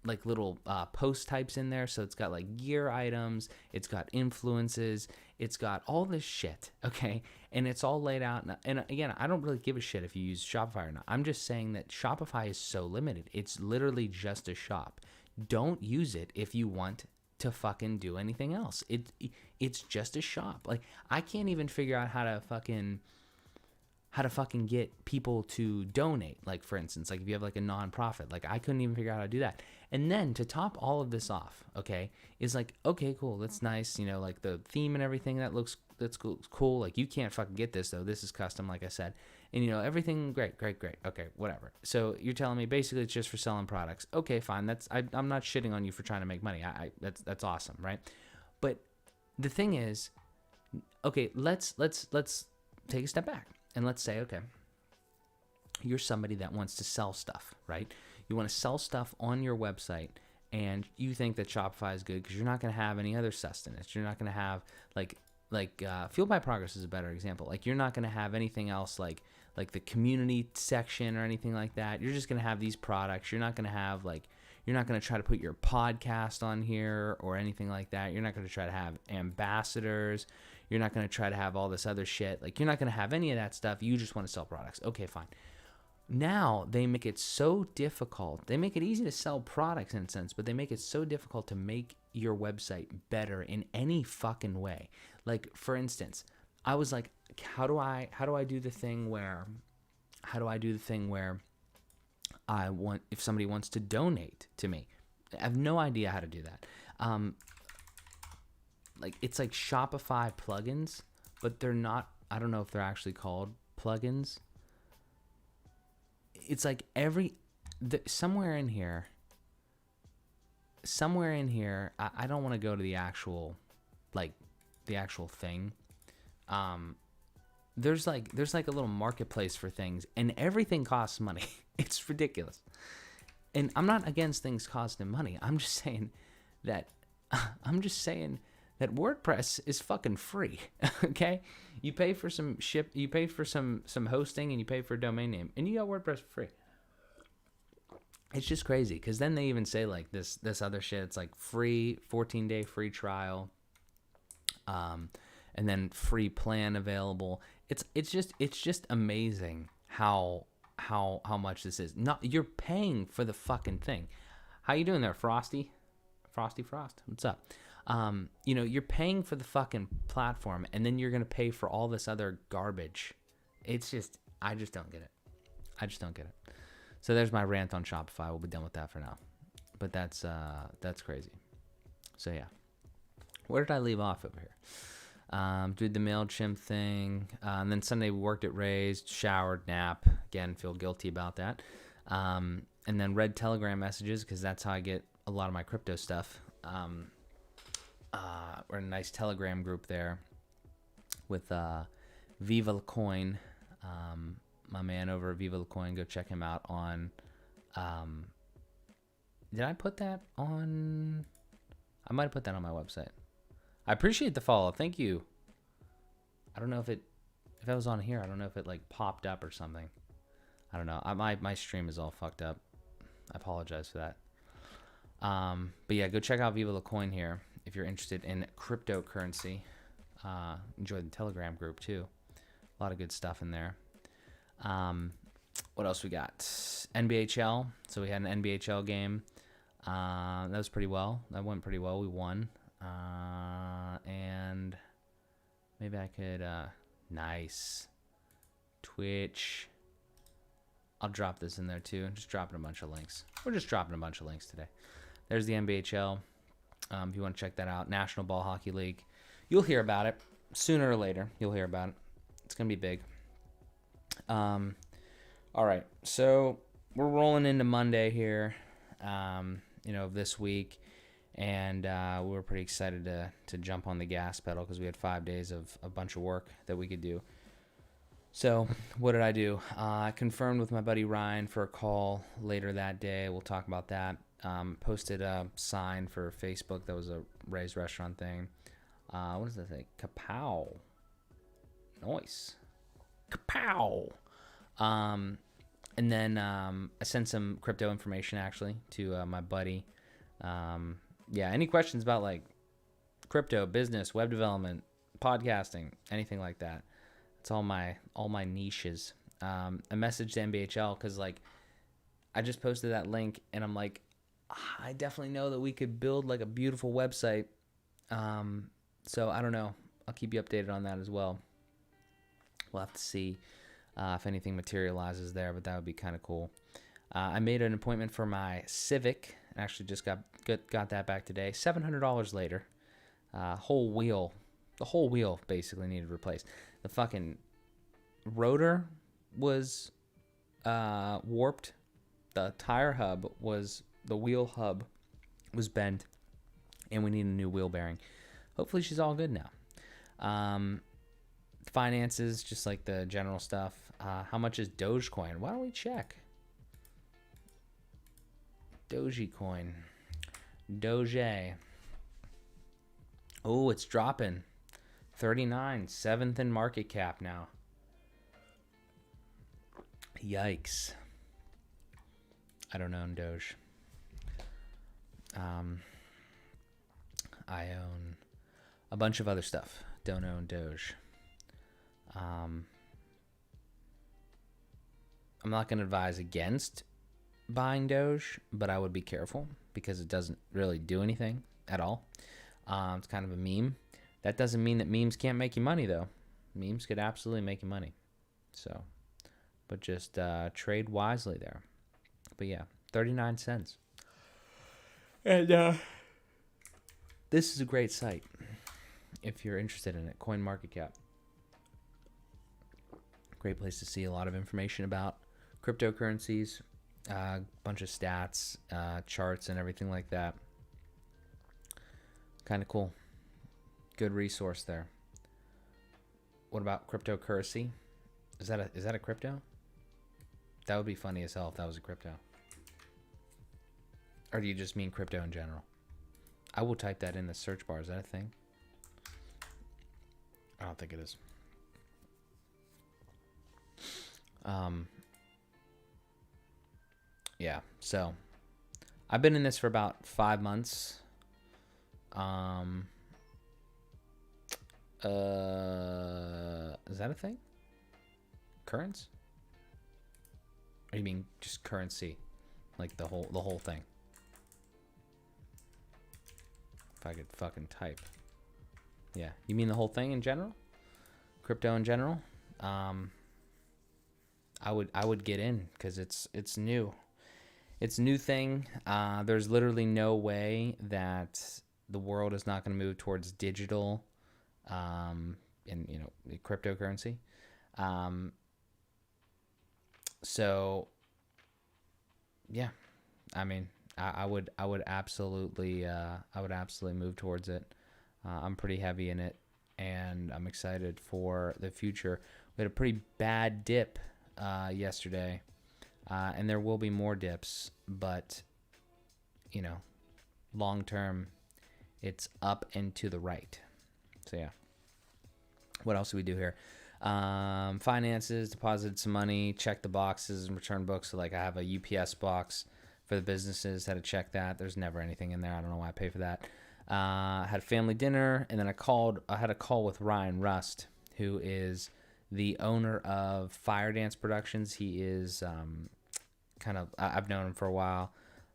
like little post types in there. So it's got like gear items, it's got influences, it's got all this shit, okay? And it's all laid out. And again, I don't really give a shit if you use Shopify or not. I'm just saying that Shopify is so limited. It's literally just a shop. Don't use it if you want to fucking do anything else. It's just a shop. Like, I can't even figure out how to fucking get people to donate. Like, for instance, like if you have like a nonprofit, like I couldn't even figure out how to do that. And then to top all of this off, okay, is like, okay, cool, that's nice, like the theme and everything, that's cool. Like, you can't fucking get this though. This is custom, like I said, and everything great. Okay, whatever. So you're telling me basically it's just for selling products. Okay, fine. I'm not shitting on you for trying to make money. That's awesome, right? But the thing is, okay, let's take a step back. And let's say, okay, you're somebody that wants to sell stuff, right? You want to sell stuff on your website, and you think that Shopify is good because you're not going to have any other sustenance. You're not going to have like Fueled by Progress is a better example. Like, you're not going to have anything else like the community section or anything like that. You're just going to have these products. You're not going to have you're not going to try to put your podcast on here or anything like that. You're not going to try to have ambassadors. You're not going to try to have all this other shit. Like, you're not going to have any of that stuff. You just want to sell products. Okay, fine. Now they make it so difficult. They make it easy to sell products in a sense, but they make it so difficult to make your website better in any fucking way. Like, for instance, I was like, how do I do the thing where if somebody wants to donate to me? I have no idea how to do that. It's like Shopify plugins, but they're not, I don't know if they're actually called plugins. It's like somewhere in here, I don't want to go to the actual thing. There's like a little marketplace for things, and everything costs money. It's ridiculous. And I'm not against things costing money. I'm just saying that WordPress is fucking free. Okay? You pay for some hosting, and you pay for a domain name, and you got WordPress for free. It's just crazy, because then they even say like this other shit. It's like free 14-day free trial, and then free plan available. It's just amazing how much this is. Not, you're paying for the fucking thing. How you doing there, Frosty? Frosty Frost, what's up? You're paying for the fucking platform, and then you're going to pay for all this other garbage. It's just, I just don't get it. So there's my rant on Shopify. We'll be done with that for now. But that's crazy. So yeah. Where did I leave off over here? Did the Mailchimp thing. And then Sunday we worked at Ray's, showered, nap. Again, feel guilty about that. And then read Telegram messages, because that's how I get a lot of my crypto stuff. We're in a nice Telegram group there with Viva La Coin, my man over at Viva La Coin. Go check him out on. Did I put that on? I might have put that on my website. I appreciate the follow. Thank you. I don't know if it was on here. I don't know if it like popped up or something. I don't know. My stream is all fucked up. I apologize for that. But yeah, go check out Viva La Coin here if you're interested in cryptocurrency. Enjoy the Telegram group too. A lot of good stuff in there. What else we got? NBHL. So we had an NBHL game. That was pretty well. That went pretty well. We won. And maybe I could, nice. Twitch. I'll drop this in there too. Just dropping a bunch of links. We're just dropping a bunch of links today. There's the NBHL. If you want to check that out, National Ball Hockey League. You'll hear about it sooner or later. You'll hear about it. It's going to be big. All right. So we're rolling into Monday here, of this week. And we were pretty excited to jump on the gas pedal, because we had 5 days of a bunch of work that we could do. So what did I do? I confirmed with my buddy Ryan for a call later that day. We'll talk about that. Posted a sign for Facebook that was a Ray's restaurant thing. What does that say? Kapow. Nice. Kapow. And then I sent some crypto information actually to my buddy. Yeah, any questions about like crypto, business, web development, podcasting, anything like that? It's all my niches. I messaged MBHL because like I just posted that link and I'm like, I definitely know that we could build like a beautiful website. So I don't know. I'll keep you updated on that as well. We'll have to see if anything materializes there, but that would be kind of cool. I made an appointment for my Civic. Actually, just got that back today. $700 later. The whole wheel basically needed replaced. The fucking rotor was warped. The wheel hub was bent, and we need a new wheel bearing. Hopefully she's all good now. Finances, just like the general stuff. How much is Dogecoin? Why don't we check? Dogecoin. Doge. Oh, it's dropping. 39, 7th in market cap now. Yikes. I don't own Doge. I own a bunch of other stuff. Don't own Doge. I'm not going to advise against buying Doge, but I would be careful because it doesn't really do anything at all. It's kind of a meme. That doesn't mean that memes can't make you money, though. Memes could absolutely make you money. So, but just trade wisely there. But yeah, 39 cents. And this is a great site if you're interested in it. CoinMarketCap. Great place to see a lot of information about cryptocurrencies, a bunch of stats, charts, and everything like that. Kind of cool. Good resource there. What about cryptocurrency? Is that a crypto? That would be funny as hell if that was a crypto. Or do you just mean crypto in general? I will type that in the search bar. Is that a thing? I don't think it is. Yeah, so I've been in this for about 5 months. Is that a thing? Currents? Or you mean just currency? Like the whole thing? If I could fucking type. Yeah, you mean the whole thing in general? Crypto in general? I would get in because it's new. It's a new thing. There's literally no way that the world is not going to move towards digital, cryptocurrency. So, yeah, I mean, I would absolutely move towards it. I'm pretty heavy in it, and I'm excited for the future. We had a pretty bad dip yesterday. And there will be more dips, but, long term, it's up and to the right. So, yeah. What else do we do here? Finances, deposited some money, checked the boxes and return books. So, like, I have a UPS box for the businesses. Had to check that. There's never anything in there. I don't know why I pay for that. Had family dinner, and then I had a call with Ryan Rust, who is the owner of Fire Dance Productions. He is... I've known him for a while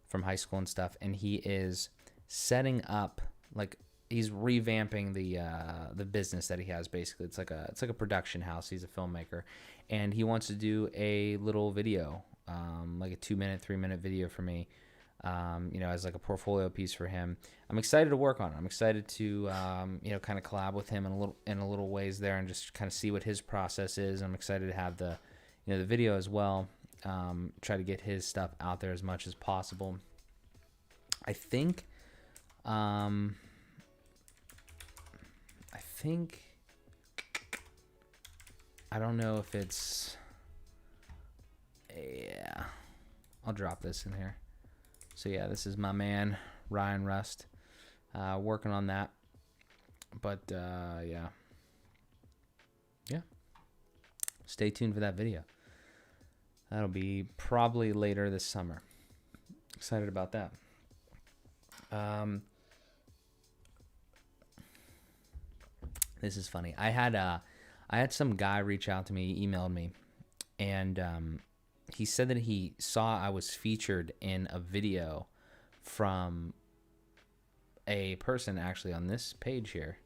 from high school and stuff, and he is setting up, like, he's revamping the business that he has. Basically, it's like a production house. He's a filmmaker, and he wants to do a little video, like a 2-minute, 3-minute video for me, as like a portfolio piece for him. I'm excited to work on it. I'm excited to kind of collab with him in a little ways there, and just kind of see what his process is. I'm excited to have the video as well. Try to get his stuff out there as much as possible. I think I don't know if it's, yeah, I'll drop this in here. So yeah, this is my man, Ryan Rust, working on that. But yeah. Stay tuned for that video. That'll be probably later this summer. Excited about that. This is funny. I had some guy reach out to me, emailed me, and he said that he saw I was featured in a video from a person actually on this page here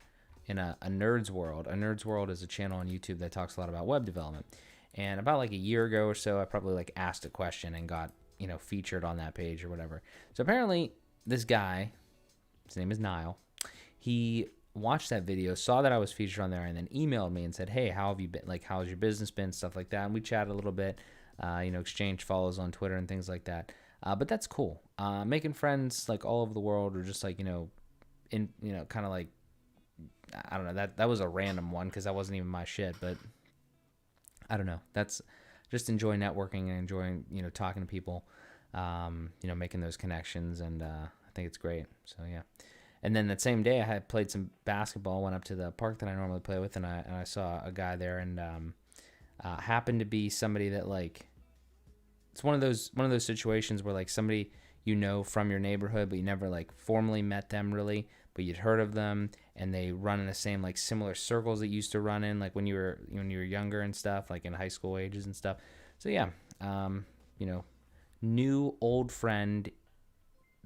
in a Nerd's World. A Nerd's World is a channel on YouTube that talks a lot about web development. And about like a year ago or so, I probably like asked a question and got, featured on that page or whatever. So apparently this guy, his name is Niall, he watched that video, saw that I was featured on there, and then emailed me and said, hey, how have you been? Like, how's your business been? Stuff like that. And we chatted a little bit, exchanged follows on Twitter and things like that. But that's cool. Making friends like all over the world, or just like, kind of like, I don't know, that was a random one because that wasn't even my shit, but I don't know. That's just enjoy networking and enjoying, talking to people, making those connections. And I think it's great. So, yeah. And then that same day I had played some basketball, went up to the park that I normally play with, and I saw a guy there, and happened to be somebody that, like, it's one of those situations where, like, somebody from your neighborhood, but you never like formally met them really, but you'd heard of them, and they run in the same like similar circles that you used to run in, like when you were younger and stuff, like in high school ages and stuff. So yeah, new old friend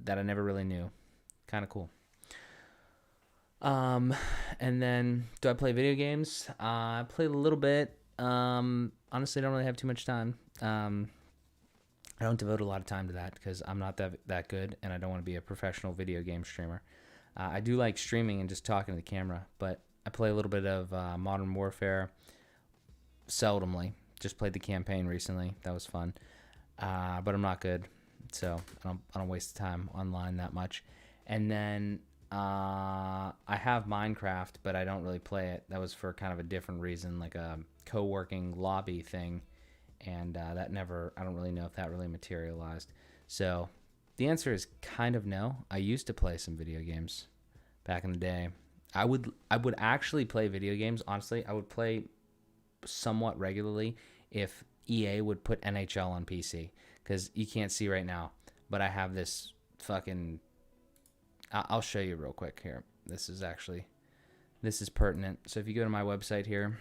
that I never really knew, kind of cool. And then do I play video games? I play a little bit. Honestly, I don't really have too much time. I don't devote a lot of time to that because I'm not that good, and I don't want to be a professional video game streamer. I do like streaming and just talking to the camera, but I play a little bit of Modern Warfare seldomly. Just played the campaign recently. That was fun, but I'm not good, so I don't waste time online that much. And then I have Minecraft, but I don't really play it. That was for kind of a different reason, like a co-working lobby thing. And I don't really know if that really materialized. So the answer is kind of no. I used to play some video games back in the day. I would actually play video games. Honestly, I would play somewhat regularly if EA would put NHL on PC. Because you can't see right now, but I have this fucking... I'll show you real quick here. This is pertinent. So if you go to my website here,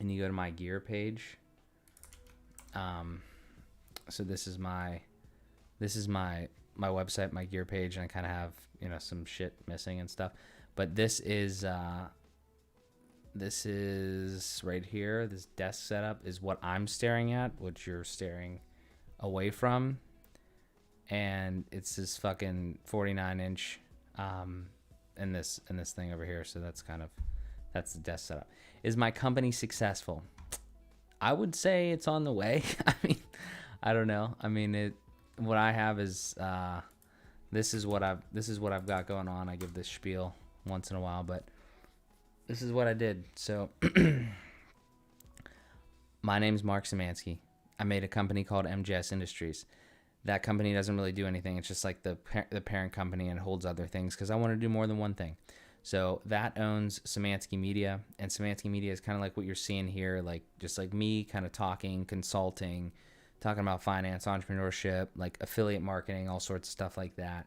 and you go to my gear page... so this is my website, my gear page, and I kind of have, some shit missing and stuff, but this is right here. This desk setup is what I'm staring at, what you're staring away from. And it's this fucking 49-inch, and this thing over here. So that's the desk setup. Is my company successful? I would say it's on the way. I mean, I don't know. I mean, what I have is this is what I've got going on. I give this spiel once in a while, but this is what I did. So my name's Mark Szymanski. I made a company called MJS Industries. That company doesn't really do anything. It's just like the parent company, and holds other things because I want to do more than one thing. So that owns Szymanski Media, and Szymanski Media is kind of like what you're seeing here, like just like me kind of talking, consulting, talking about finance, entrepreneurship, like affiliate marketing, all sorts of stuff like that.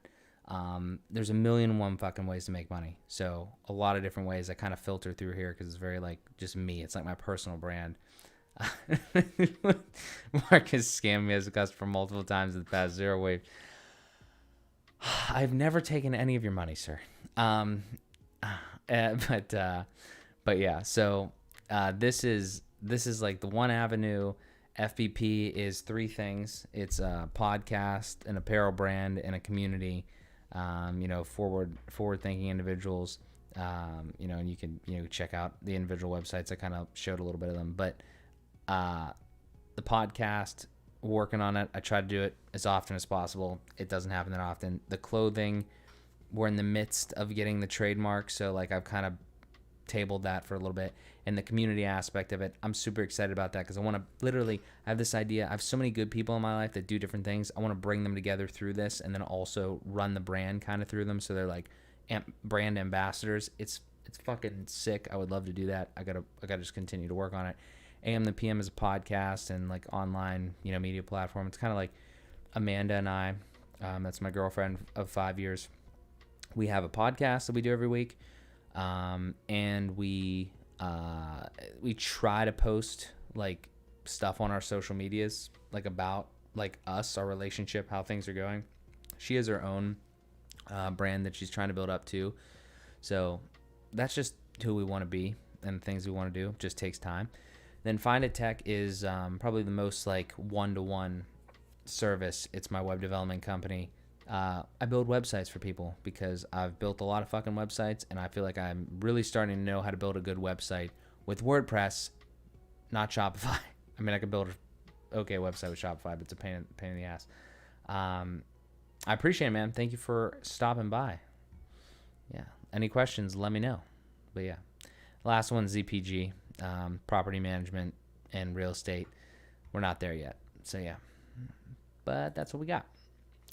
There's a million and one fucking ways to make money. So a lot of different ways. I kind of filter through here because it's very like just me. It's like my personal brand. Mark has scammed me as a customer multiple times in the past 0 Wave. I've never taken any of your money, sir. But yeah, so this is like the one avenue. FBP is 3 things. It's a podcast, an apparel brand, and a community. Forward thinking individuals. And you can check out the individual websites. I kind of showed a little bit of them, but the podcast, working on it. I try to do it as often as possible. It doesn't happen that often. The clothing, we're in the midst of getting the trademark, so like I've kind of tabled that for a little bit. And the community aspect of it, I'm super excited about that because I want to literally, I have this idea. I have so many good people in my life that do different things. I want to bring them together through this and then also run the brand kind of through them. So they're like brand ambassadors. It's fucking sick. I would love to do that. I gotta just continue to work on it. AM the PM is a podcast and like online, media platform. It's kind of like Amanda and I, that's my girlfriend of 5 years. We have a podcast that we do every week. And we try to post like stuff on our social medias, like about like us, our relationship, how things are going. She has her own brand that she's trying to build up too. So that's just who we want to be and the things we want to do. Just takes time. Then Find It Tech is probably the most like one-to-one service. It's my web development company. I build websites for people because I've built a lot of fucking websites and I feel like I'm really starting to know how to build a good website with WordPress, not Shopify. I mean, I could build an okay website with Shopify, but it's a pain in the ass. I appreciate it, man. Thank you for stopping by. Yeah. Any questions, let me know. But yeah. Last one, ZPG, property management and real estate. We're not there yet. So yeah. But that's what we got.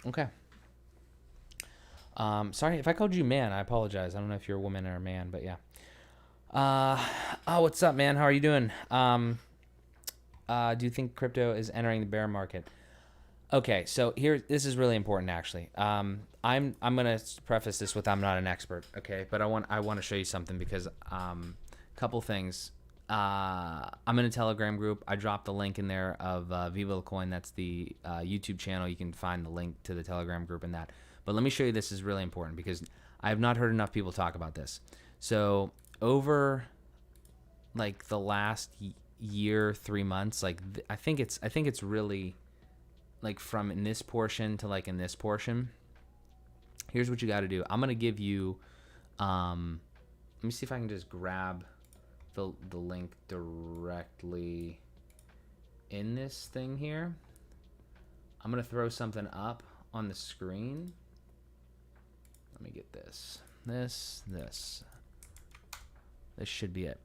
Okay. Sorry if I called you man. I apologize. I don't know if you're a woman or a man, but yeah. What's up, man? How are you doing? Do you think crypto is entering the bear market? Okay, so this is really important, actually. I'm gonna preface this with I'm not an expert, okay? But I want to show you something because couple things. I'm in a Telegram group. I dropped the link in there of Viva La Coin. That's the YouTube channel. You can find the link to the Telegram group in that. But let me show you, this is really important because I have not heard enough people talk about this. So over like the last year, 3 months, like I think it's really like from in this portion to like in this portion. Here's what you got to do. I'm going to give you, let me see if I can just grab the link directly in this thing here. I'm going to throw something up on the screen. Let me get this. This should be it.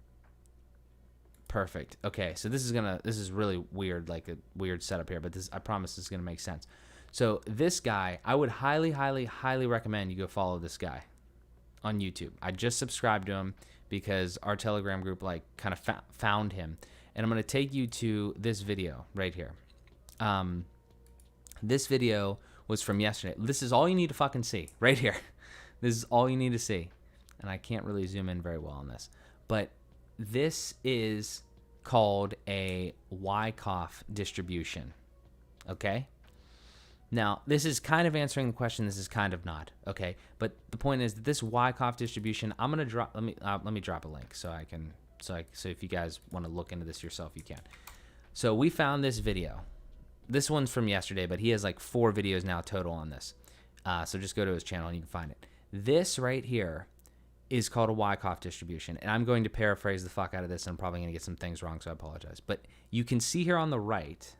Perfect. Okay, so this is really weird, like a weird setup here, but this, I promise this is gonna make sense. So this guy, I would highly recommend you go follow this guy on YouTube. I just subscribed to him because our Telegram group like kind of found him, and I'm gonna take you to this video right here. This video was from yesterday. This is all you need to fucking see right here. This is all you need to see, and I can't really zoom in very well on this, but this is called a Wyckoff distribution. Okay. Now, this is kind of answering the question. This is kind of not. Okay. But the point is that this Wyckoff distribution, I'm going to drop, let me drop a link so if you guys want to look into this yourself, you can. So we found this video. This one's from yesterday, but he has like 4 videos now total on this. So just go to his channel and you can find it. This right here is called a Wyckoff distribution, and I'm going to paraphrase the fuck out of this, and I'm probably going to get some things wrong, so I apologize. But you can see here on the right,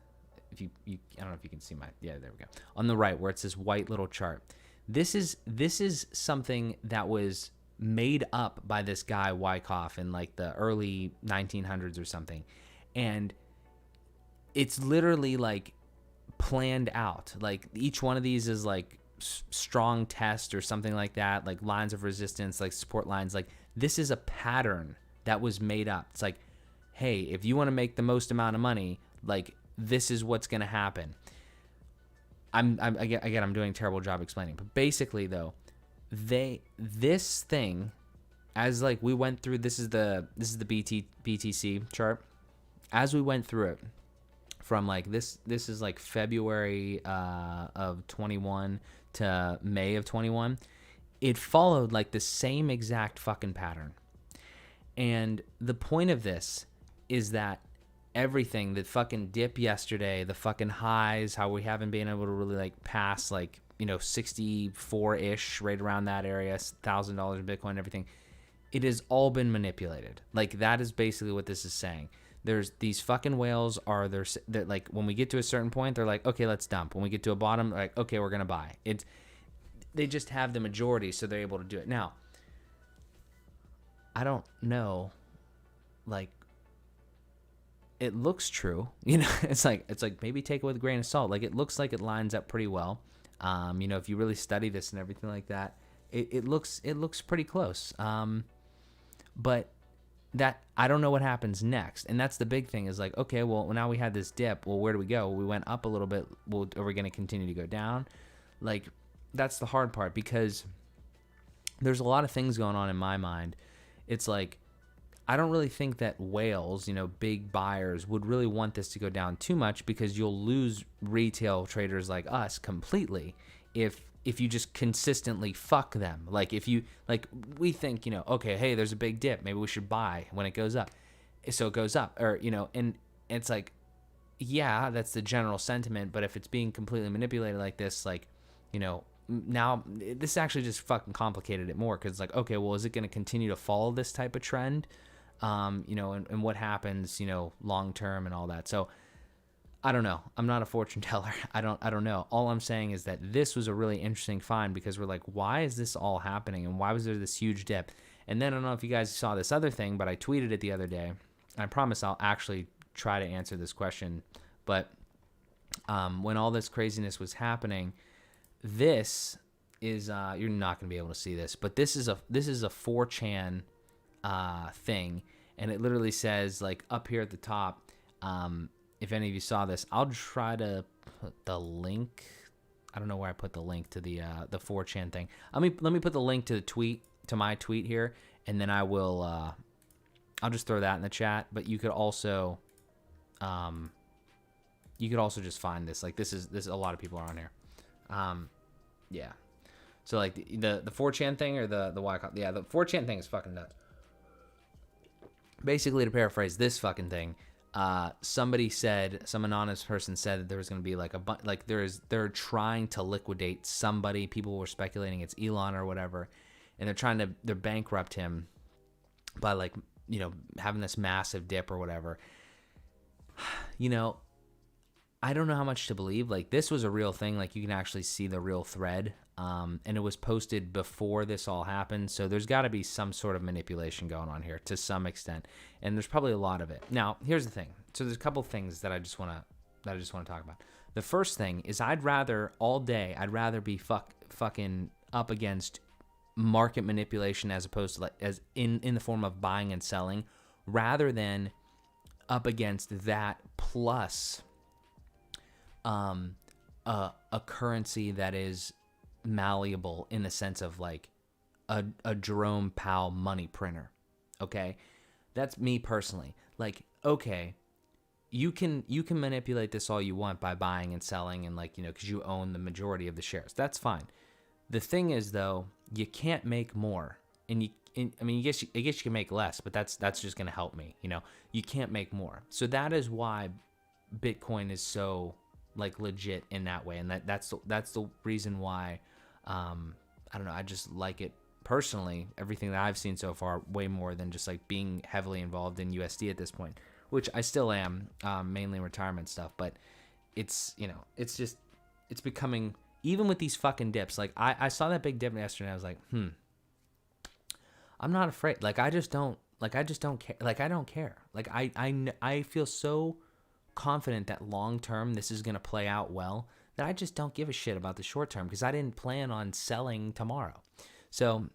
if you I don't know if you can see yeah, there we go. On the right, where it's this white little chart, this is something that was made up by this guy Wyckoff in like the early 1900s or something, and it's literally like planned out. Like each one of these is like strong test or something like that, like lines of resistance, like support lines. Like this is a pattern that was made up. It's like, hey, if you want to make the most amount of money, like this is what's going to happen. I'm doing a terrible job explaining, but basically though, this thing, as like we went through, this is the BTC chart. As we went through it, from like this is like February of 21 to May of 21, it followed like the same exact fucking pattern. And the point of this is that everything, the fucking dip yesterday, the fucking highs, how we haven't been able to really like pass like, 64-ish, right around that area, $1,000 in Bitcoin, everything, it has all been manipulated. Like that is basically what this is saying. There's these fucking whales are there that like when we get to a certain point, they're like, okay, let's dump. When we get to a bottom, they're like, okay, we're gonna buy. They just have the majority, so they're able to do it. Now, I don't know, like, it looks true, you know. It's like maybe take it with a grain of salt. Like, it looks like it lines up pretty well. You know, if you really study this and everything like that, it looks pretty close. But that, I don't know what happens next, and that's the big thing. Is like, okay, well, now we had this dip. Well, where do we go? We went up a little bit. Well, are we going to continue to go down? Like, that's the hard part, because there's a lot of things going on in my mind. It's like, I don't really think that whales, you know, big buyers, would really want this to go down too much, because you'll lose retail traders like us completely if you just consistently fuck them. Like, if you, like, we think, you know, okay, hey, there's a big dip, maybe we should buy when it goes up. So it goes up, or, you know, and it's like, yeah, that's the general sentiment, but if it's being completely manipulated like this, like, you know, now this actually just fucking complicated it more, because it's like, okay, well, is it going to continue to follow this type of trend? You know, and what happens, you know, long term and all that. So I don't know. I'm not a fortune teller. I don't know. All I'm saying is that this was a really interesting find, because we're like, why is this all happening? And why was there this huge dip? And then I don't know if you guys saw this other thing, but I tweeted it the other day. I promise I'll actually try to answer this question. But when all this craziness was happening, this is you're not going to be able to see this, but this is a 4chan thing, and it literally says, like, up here at the top, if any of you saw this, I'll try to put the link. I don't know where I put the link to the 4chan thing. Let me put the link to the tweet, to my tweet here, and then I will I'll just throw that in the chat. But you could also just find this. Like, this is a lot of people are on here. Yeah. So, like, the 4chan thing, or the yeah, the 4chan thing is fucking nuts. Basically, to paraphrase this fucking thing, somebody said, some anonymous person said that there was going to be like they're trying to liquidate somebody. People were speculating it's Elon or whatever, and they're bankrupt him by, like, you know, having this massive dip or whatever. You know, I don't know how much to believe. Like, this was a real thing. Like, you can actually see the real thread. And it was posted before this all happened. So there's got to be some sort of manipulation going on here to some extent. And there's probably a lot of it. Now, here's the thing. So there's a couple things that I just want to talk about. The first thing is, I'd rather be fucking up against market manipulation, as opposed to, like, as in the form of buying and selling, rather than up against that plus a currency that is malleable, in the sense of, like, a Jerome Powell money printer. Okay, that's me personally. Like, okay, you can manipulate this all you want by buying and selling, and, like, you know, because you own the majority of the shares. That's fine. The thing is, though, you can't make more, and I guess you can make less, but that's just gonna help me. You know, you can't make more. So that is why Bitcoin is so, like, legit in that way, and that's the reason why. I don't know. I just like it personally. Everything that I've seen so far, way more than just, like, being heavily involved in USD at this point, which I still am, mainly retirement stuff. But it's, you know, it's becoming, even with these fucking dips. Like, I saw that big dip yesterday, and I was like, I'm not afraid. Like, I just don't care. Like, I don't care. Like, I feel so confident that long term this is gonna play out well, that I just don't give a shit about the short term, because I didn't plan on selling tomorrow. So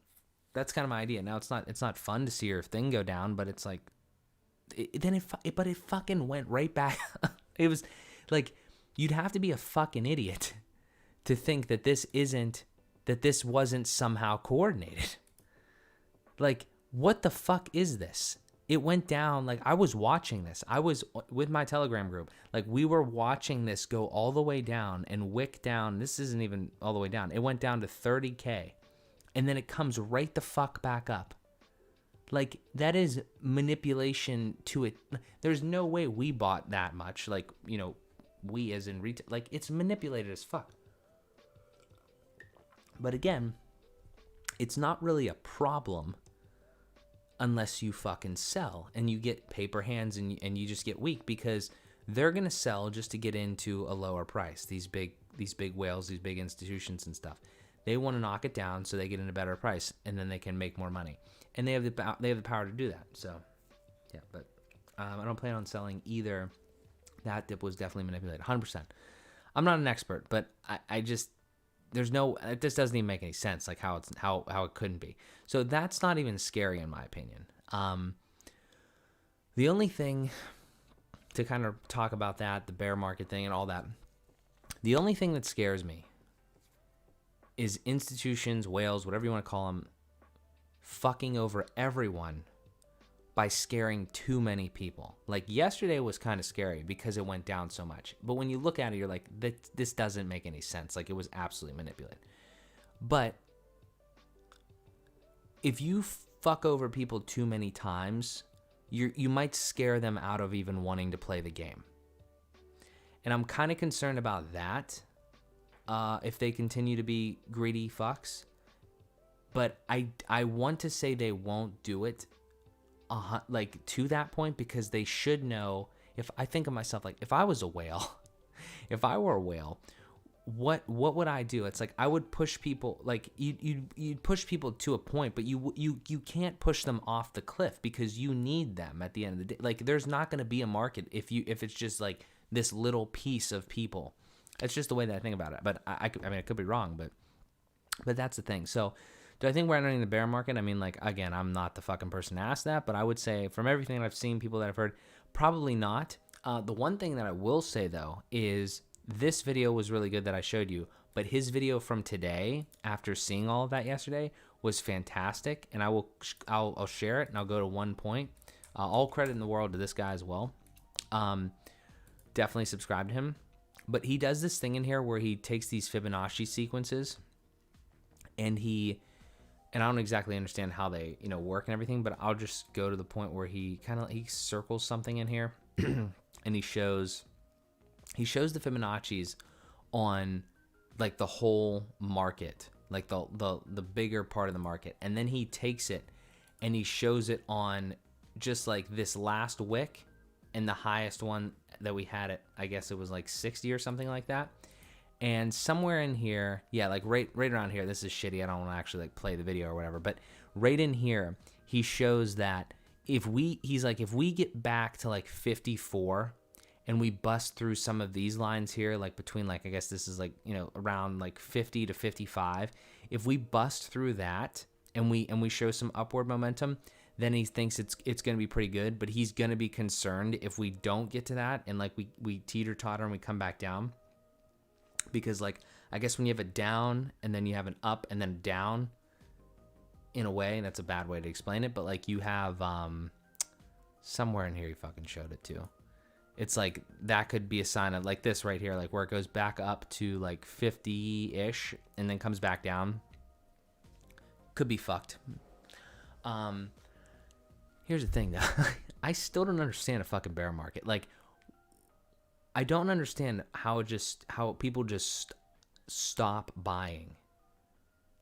that's kind of my idea. Now, it's not fun to see your thing go down, but it's like, but it fucking went right back. It was like, you'd have to be a fucking idiot to think that this wasn't somehow coordinated. Like, what the fuck is this? It went down, like, I was watching this. I was with my Telegram group. Like, we were watching this go all the way down and wick down. This isn't even all the way down. It went down to 30K. And then it comes right the fuck back up. Like, that is manipulation to it. There's no way we bought that much. Like, you know, we as in retail. Like, it's manipulated as fuck. But again, it's not really a problem unless you fucking sell and you get paper hands and you just get weak, because they're going to sell just to get into a lower price. These big whales, these big institutions and stuff. They want to knock it down so they get in a better price, and then they can make more money. And they have the power to do that. So, yeah, but I don't plan on selling either. That dip was definitely manipulated, 100%. I'm not an expert, but I just this doesn't even make any sense, like how it couldn't be. So that's not even scary in my opinion. The only thing to kind of talk about that, the bear market thing and all that, the only thing that scares me is institutions, whales, whatever you want to call them, fucking over everyone by scaring too many people. Like yesterday was kind of scary because it went down so much. But when you look at it, you're like, this doesn't make any sense. Like it was absolutely manipulated. But if you fuck over people too many times, you might scare them out of even wanting to play the game. And I'm kind of concerned about that if they continue to be greedy fucks. But I want to say they won't do it like to that point, because they should know. If I think of myself, like if I was a whale, if I were a whale, what would I do? It's like I would push people, like you'd push people to a point, but you can't push them off the cliff because you need them at the end of the day. Like there's not going to be a market if it's just like this little piece of people. That's just the way that I think about it. But I mean I could be wrong, but that's the thing. So do I think we're entering the bear market? I mean, like, again, I'm not the fucking person to ask that, but I would say from everything that I've seen, people that I've heard, probably not. The one thing that I will say, though, is this video was really good that I showed you, but his video from today, after seeing all of that yesterday, was fantastic, and I'll share it, and I'll go to one point. All credit in the world to this guy as well. Definitely subscribe to him. But he does this thing in here where he takes these Fibonacci sequences, and I don't exactly understand how they, work and everything, but I'll just go to the point where he circles something in here and he shows the Fibonacci's on like the whole market, like the bigger part of the market. And then he takes it and he shows it on just like this last wick and the highest one that we had it, I guess it was like 60 or something like that. And somewhere in here, yeah, like right around here, this is shitty. I don't want to actually like play the video or whatever, but right in here, he shows that if we get back to like 54 and we bust through some of these lines here, like between like, I guess this is like, around like 50 to 55, if we bust through that and we show some upward momentum, then he thinks it's going to be pretty good, but he's going to be concerned if we don't get to that and like we teeter-totter and we come back down. Because like I guess when you have a down and then you have an up and then down, in a way, that's a bad way to explain it, but like you have somewhere in here he fucking showed it too. It's like that could be a sign of like this right here, like where it goes back up to like 50-ish and then comes back down. Could be fucked. Here's the thing though. I still don't understand a fucking bear market. Like I don't understand how people just stop buying.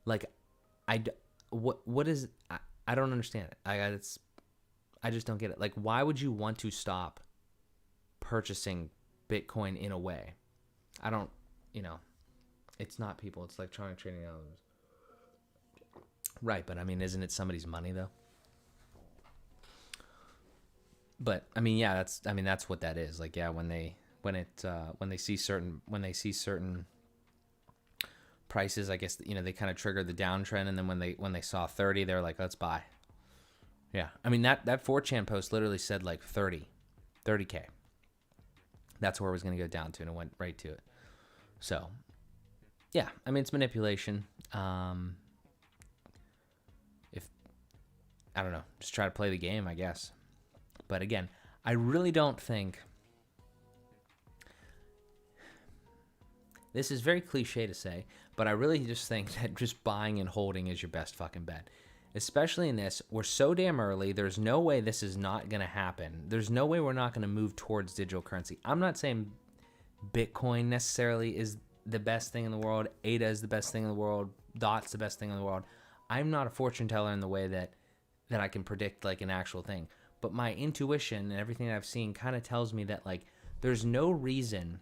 Like, what is, I don't understand it. I just don't get it. Like, why would you want to stop purchasing Bitcoin in a way? I don't, it's not people. It's electronic trading algorithms. Right, but I mean, isn't it somebody's money though? But I mean, yeah, that's what that is. Like, yeah, when they see certain prices, I guess they kind of trigger the downtrend, and then when they saw 30, they're like, let's buy. Yeah, I mean that 4chan post literally said like 30K. That's where it was going to go down to, and it went right to it. So, yeah, I mean it's manipulation. If I don't know, just try to play the game, I guess. But again, I really don't think. This is very cliche to say, but I really just think that just buying and holding is your best fucking bet. Especially in this, we're so damn early. There's no way this is not going to happen. There's no way we're not going to move towards digital currency. I'm not saying Bitcoin necessarily is the best thing in the world. ADA is the best thing in the world. DOT's the best thing in the world. I'm not a fortune teller in the way that I can predict like an actual thing. But my intuition and everything that I've seen kind of tells me that like there's no reason,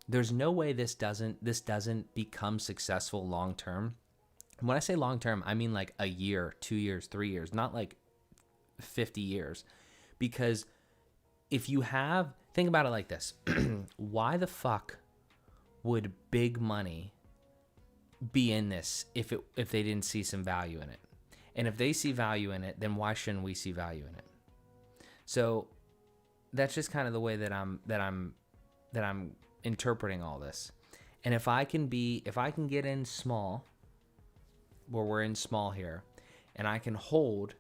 there's no way this doesn't become successful long term When I say long term, I mean like a year, 2 years, 3 years, not like 50 years. Because if you have, think about it like this. Why the fuck would big money be in this if they didn't see some value in it? And if they see value in it, then why shouldn't we see value in it? So that's just kind of the way that I'm interpreting all this. And if I can get in small, where we're in small here, and I can hold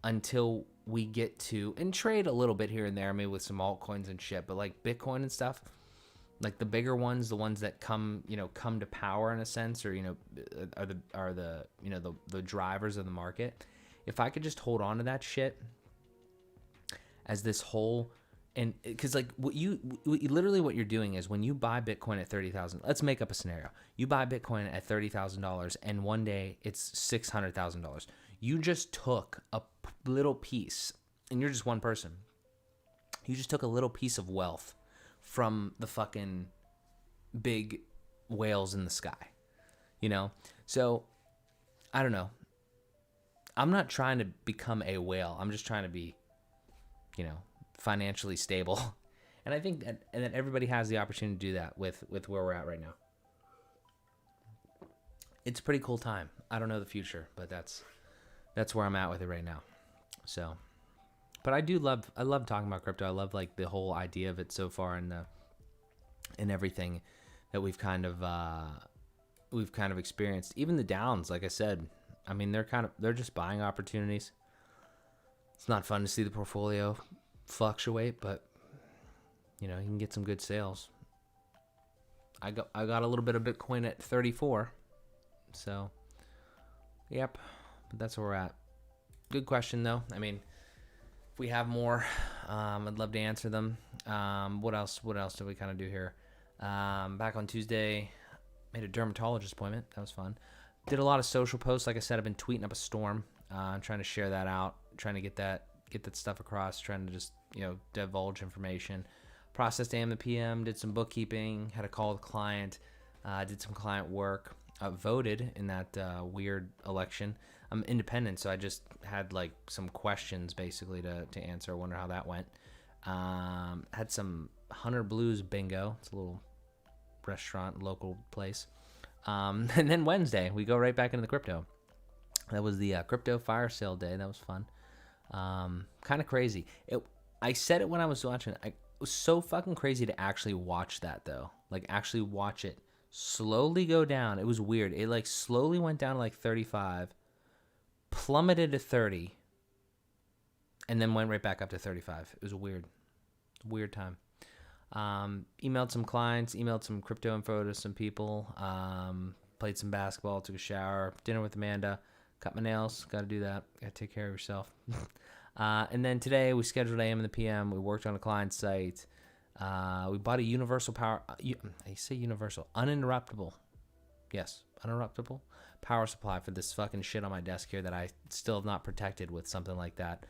until we get to, and trade a little bit here and there, maybe with some altcoins and shit, but like Bitcoin and stuff, like the bigger ones, the ones that come to power in a sense, or are the drivers of the market. If I could just hold on to that shit as this whole, and because like what you're doing is, when you buy Bitcoin at 30,000, let's make up a scenario. You buy Bitcoin at $30,000, and one day it's $600,000. You just took a little piece, and you're just one person. You just took a little piece of wealth from the fucking big whales in the sky, So I don't know. I'm not trying to become a whale. I'm just trying to be, financially stable. And I think that everybody has the opportunity to do that with where we're at right now. It's a pretty cool time. I don't know the future, but that's where I'm at with it right now. So, but I love talking about crypto. I love like the whole idea of it so far, and everything that we've kind of experienced. Even the downs, like I said, I mean, they're just buying opportunities. It's not fun to see the portfolio fluctuate, but you can get some good sales. I got a little bit of Bitcoin at 34. So, yep, but that's where we're at. Good question, though. I mean, if we have more, I'd love to answer them. What else did we kind of do here? Back on Tuesday, made a dermatologist appointment. That was fun. Did a lot of social posts. Like I said, I've been tweeting up a storm. I'm trying to share that out, trying to get that stuff across, trying to just, divulge information. Processed AM to PM, did some bookkeeping, had a call with a client, did some client work. Voted in that weird election. I'm independent, so I just had like some questions basically to answer. I wonder how that went. Had some Hunter Blues bingo. It's a little restaurant, local place. And then Wednesday, we go right back into the crypto. That was the crypto fire sale day. That was fun. Kind of crazy. I said it when I was watching it. It was so fucking crazy to actually watch that, though. Like, actually watch it slowly go down. It was weird. It like slowly went down to like 35, plummeted to 30, and then went right back up to 35. It was weird time. Emailed some clients, emailed some crypto info to some people, played some basketball, took a shower, dinner with Amanda, cut my nails. Got to do that. Got to take care of yourself. And then today we scheduled AM and the PM. We worked on a client site. We bought a universal power, I say universal, uninterruptible. Yes, uninterruptible power supply for this fucking shit on my desk here that I still have not protected with something like that.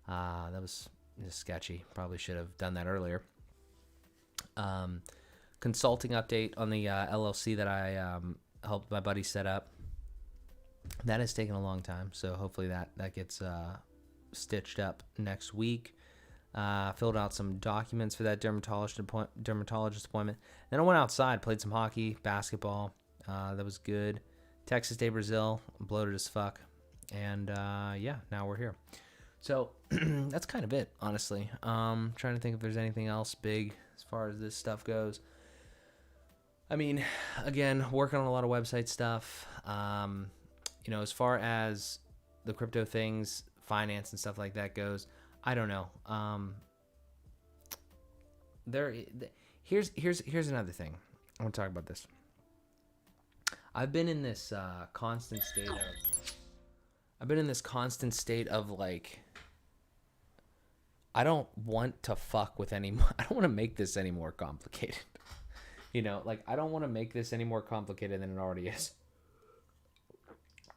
That was just sketchy. Probably should have done that earlier. Consulting update on the LLC that I helped my buddy set up. That has taken a long time, so hopefully that gets stitched up next week. Filled out some documents for that dermatologist appointment. Then I went outside, played some hockey, basketball. That was good. Texas Day, Brazil, bloated as fuck. And yeah, now we're here. So that's kind of it, honestly. Trying to think if there's anything else big as far as this stuff goes. I mean, again, working on a lot of website stuff. As far as the crypto things, finance and stuff like that goes, I don't know. Here's another thing. I want to talk about this. I've been in this constant state of like, I don't want to fuck with any. I don't want to make this any more complicated. I don't want to make this any more complicated than it already is.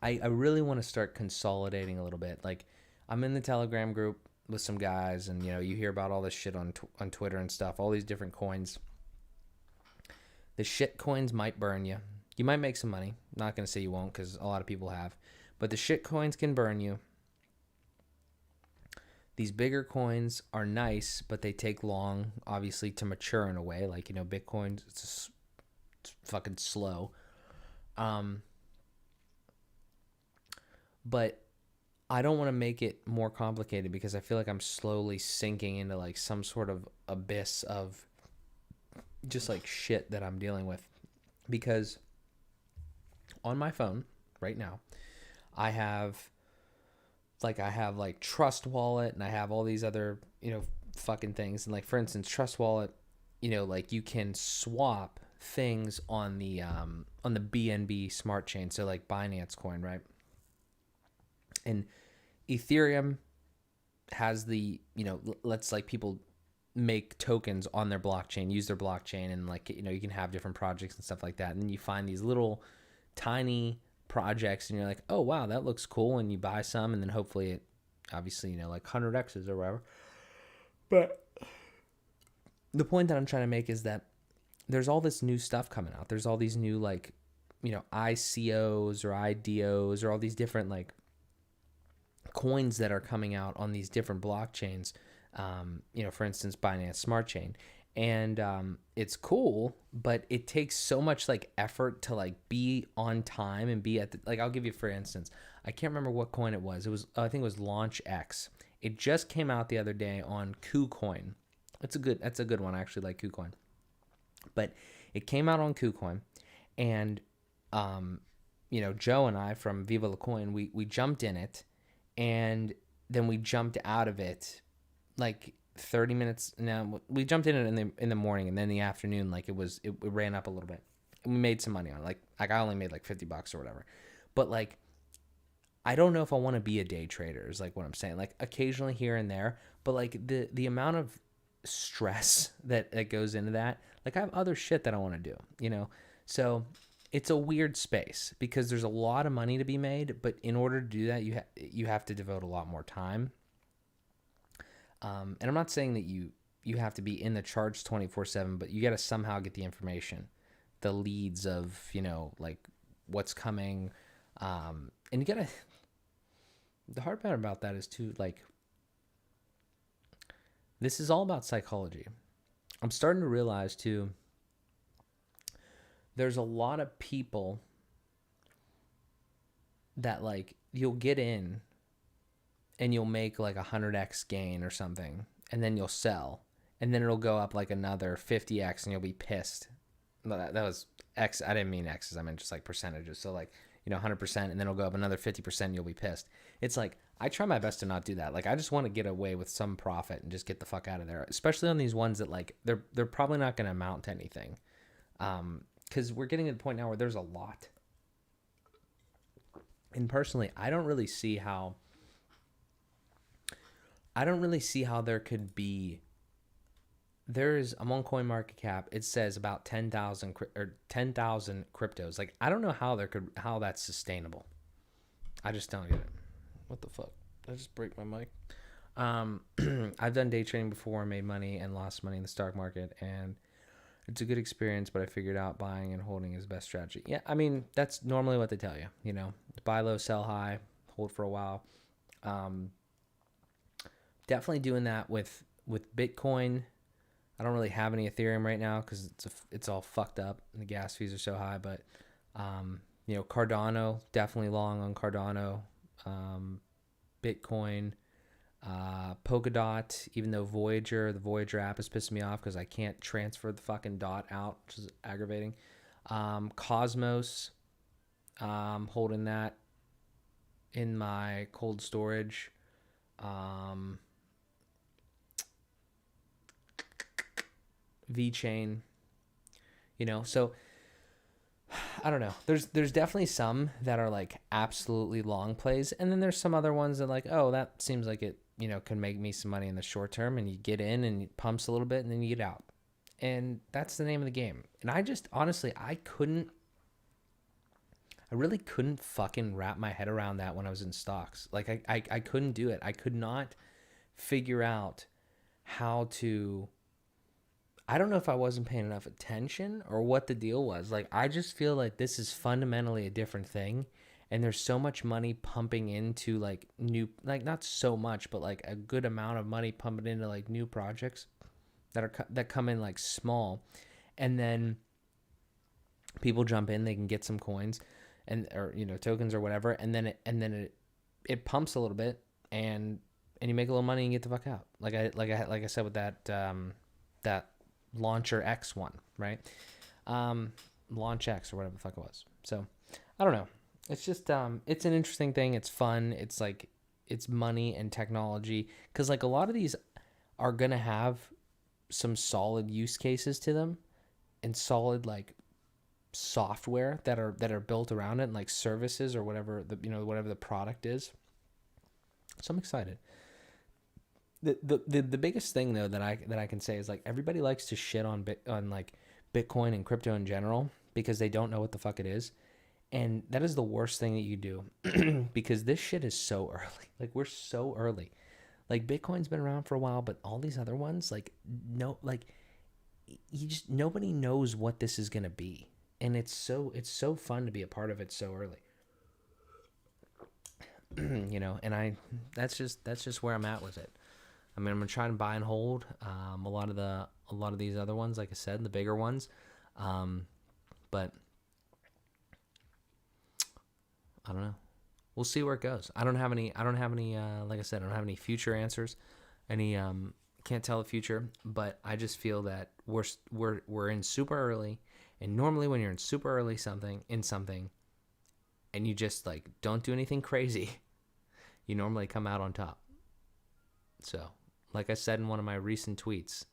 I really want to start consolidating a little bit. Like, I'm in the Telegram group with some guys, and you hear about all this shit on Twitter and stuff, all these different coins. The shit coins might burn you. You might make some money. Not going to say you won't because a lot of people have. But the shit coins can burn you. These bigger coins are nice, but they take long, obviously, to mature in a way. Like, Bitcoin, it's fucking slow. But I don't want to make it more complicated because I feel like I'm slowly sinking into like some sort of abyss of just like shit that I'm dealing with. Because on my phone right now, I have like Trust Wallet, and I have all these other, fucking things. And like, for instance, Trust Wallet, like you can swap things on the BNB smart chain. So like Binance coin, right? And Ethereum has the, lets like people make tokens on their blockchain, use their blockchain, and like, you can have different projects and stuff like that. And then you find these little tiny projects and you're like, oh wow, that looks cool. And you buy some, and then hopefully it obviously, like 100x's or whatever. But the point that I'm trying to make is that there's all this new stuff coming out. There's all these new like, ICOs or IDOs or all these different like coins that are coming out on these different blockchains. For instance, Binance Smart Chain. And it's cool, but it takes so much like effort to like be on time and be at the, like, I'll give you, for instance, I can't remember what coin it was. I think it was Launch X. It just came out the other day on KuCoin. That's a good one. I actually like KuCoin. But it came out on KuCoin, and Joe and I from Viva La Coin, we jumped in it, and then we jumped out of it like 30 minutes. Now we jumped in it in the morning, and then in the afternoon, like it ran up a little bit, and we made some money on it. Like I only made like $50 or whatever. But like, I don't know if I want to be a day trader is like what I'm saying. Like occasionally here and there, but like the amount of stress that goes into that, like I have other shit that I want to do, So it's a weird space because there's a lot of money to be made, but in order to do that, you have to devote a lot more time. And I'm not saying that you have to be in the charts 24/7, but you got to somehow get the information, the leads of, like what's coming. And you got to, the hard part about that is too, like, this is all about psychology. I'm starting to realize too, there's a lot of people that like you'll get in and you'll make like 100x gain or something, and then you'll sell, and then it'll go up like another 50x, and you'll be pissed. That was X. I didn't mean X's. I meant just like percentages. So like, 100%, and then it'll go up another 50%, and you'll be pissed. It's like, I try my best to not do that. Like, I just want to get away with some profit and just get the fuck out of there, especially on these ones that like, they're probably not going to amount to anything. Because we're getting to the point now where there's a lot. And personally, I don't really see how there could be. I'm on CoinMarketCap. It says about 10,000 cryptos. Like, I don't know how that's sustainable. I just don't get it. What the fuck? Did I just break my mic? I've done day trading before, made money and lost money in the stock market, and it's a good experience, but I figured out buying and holding is the best strategy. Yeah, I mean, that's normally what they tell you, buy low, sell high, hold for a while. Definitely doing that with Bitcoin. I don't really have any Ethereum right now because it's all fucked up and the gas fees are so high. But Cardano, definitely long on Cardano. Bitcoin, Polkadot. Even though the Voyager app is pissing me off because I can't transfer the fucking dot out, which is aggravating. Cosmos, holding that in my cold storage. VeChain, so I don't know. There's definitely some that are like absolutely long plays, and then there's some other ones that like, oh, that seems like it, can make me some money in the short term, and you get in and it pumps a little bit and then you get out. And that's the name of the game. And I just honestly, I really couldn't fucking wrap my head around that when I was in stocks. Like I couldn't do it. I could not figure out how to I don't know if I wasn't paying enough attention or what the deal was. Like, I just feel like this is fundamentally a different thing. And there's so much money pumping into like new, like not so much, but like a good amount of money pumping into like new projects that come in like small. And then people jump in, they can get some coins and, or, you know, tokens or whatever. And then it pumps a little bit and you make a little money and get the fuck out. Like I said with that Launcher X one, right? Launch X or whatever the fuck it was. So I don't know. It's just it's an interesting thing. It's fun. It's like it's money and technology, because like a lot of these are gonna have some solid use cases to them and solid like software that are built around it, and like services or whatever whatever the product is. So I'm excited. The biggest thing though that I can say is like everybody likes to shit on like Bitcoin and crypto in general because they don't know what the fuck it is, and that is the worst thing that you do because this shit is so early. Like we're so early. Like Bitcoin's been around for a while, but all these other ones nobody knows what this is gonna be, and it's so fun to be a part of it so early. And that's just where I'm at with it. I mean, I'm gonna try and buy and hold a lot of these other ones, like I said, the bigger ones, but I don't know. We'll see where it goes. I don't have any. Like I said, I don't have any future answers. Can't tell the future, but I just feel that we're in super early, and normally when you're in super early something, and you just like don't do anything crazy, you normally come out on top. So. Like I said in one of my recent tweets,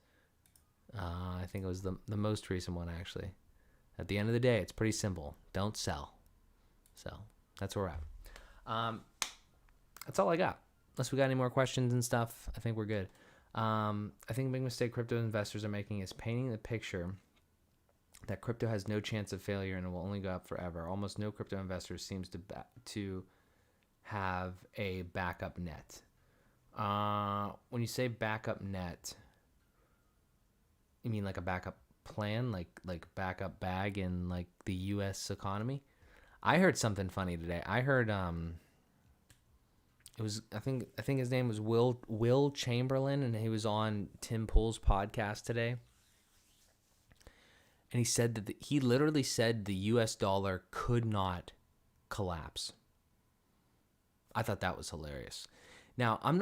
I think it was the most recent one actually. At the end of the day, it's pretty simple. Don't sell. So that's where we're at. That's all I got. Unless we got any more questions and stuff, I think we're good. I think a big mistake crypto investors are making is painting the picture that crypto has no chance of failure and it will only go up forever. Almost no crypto investor seems to have a backup net. When you say backup net, you mean like a backup plan, like backup bag in like the U.S. economy? I heard something funny today. I heard it was I think his name was Will Chamberlain, and he was on Tim Pool's podcast today, and he said that he literally said the U.S. dollar could not collapse. I thought that was hilarious. Now, I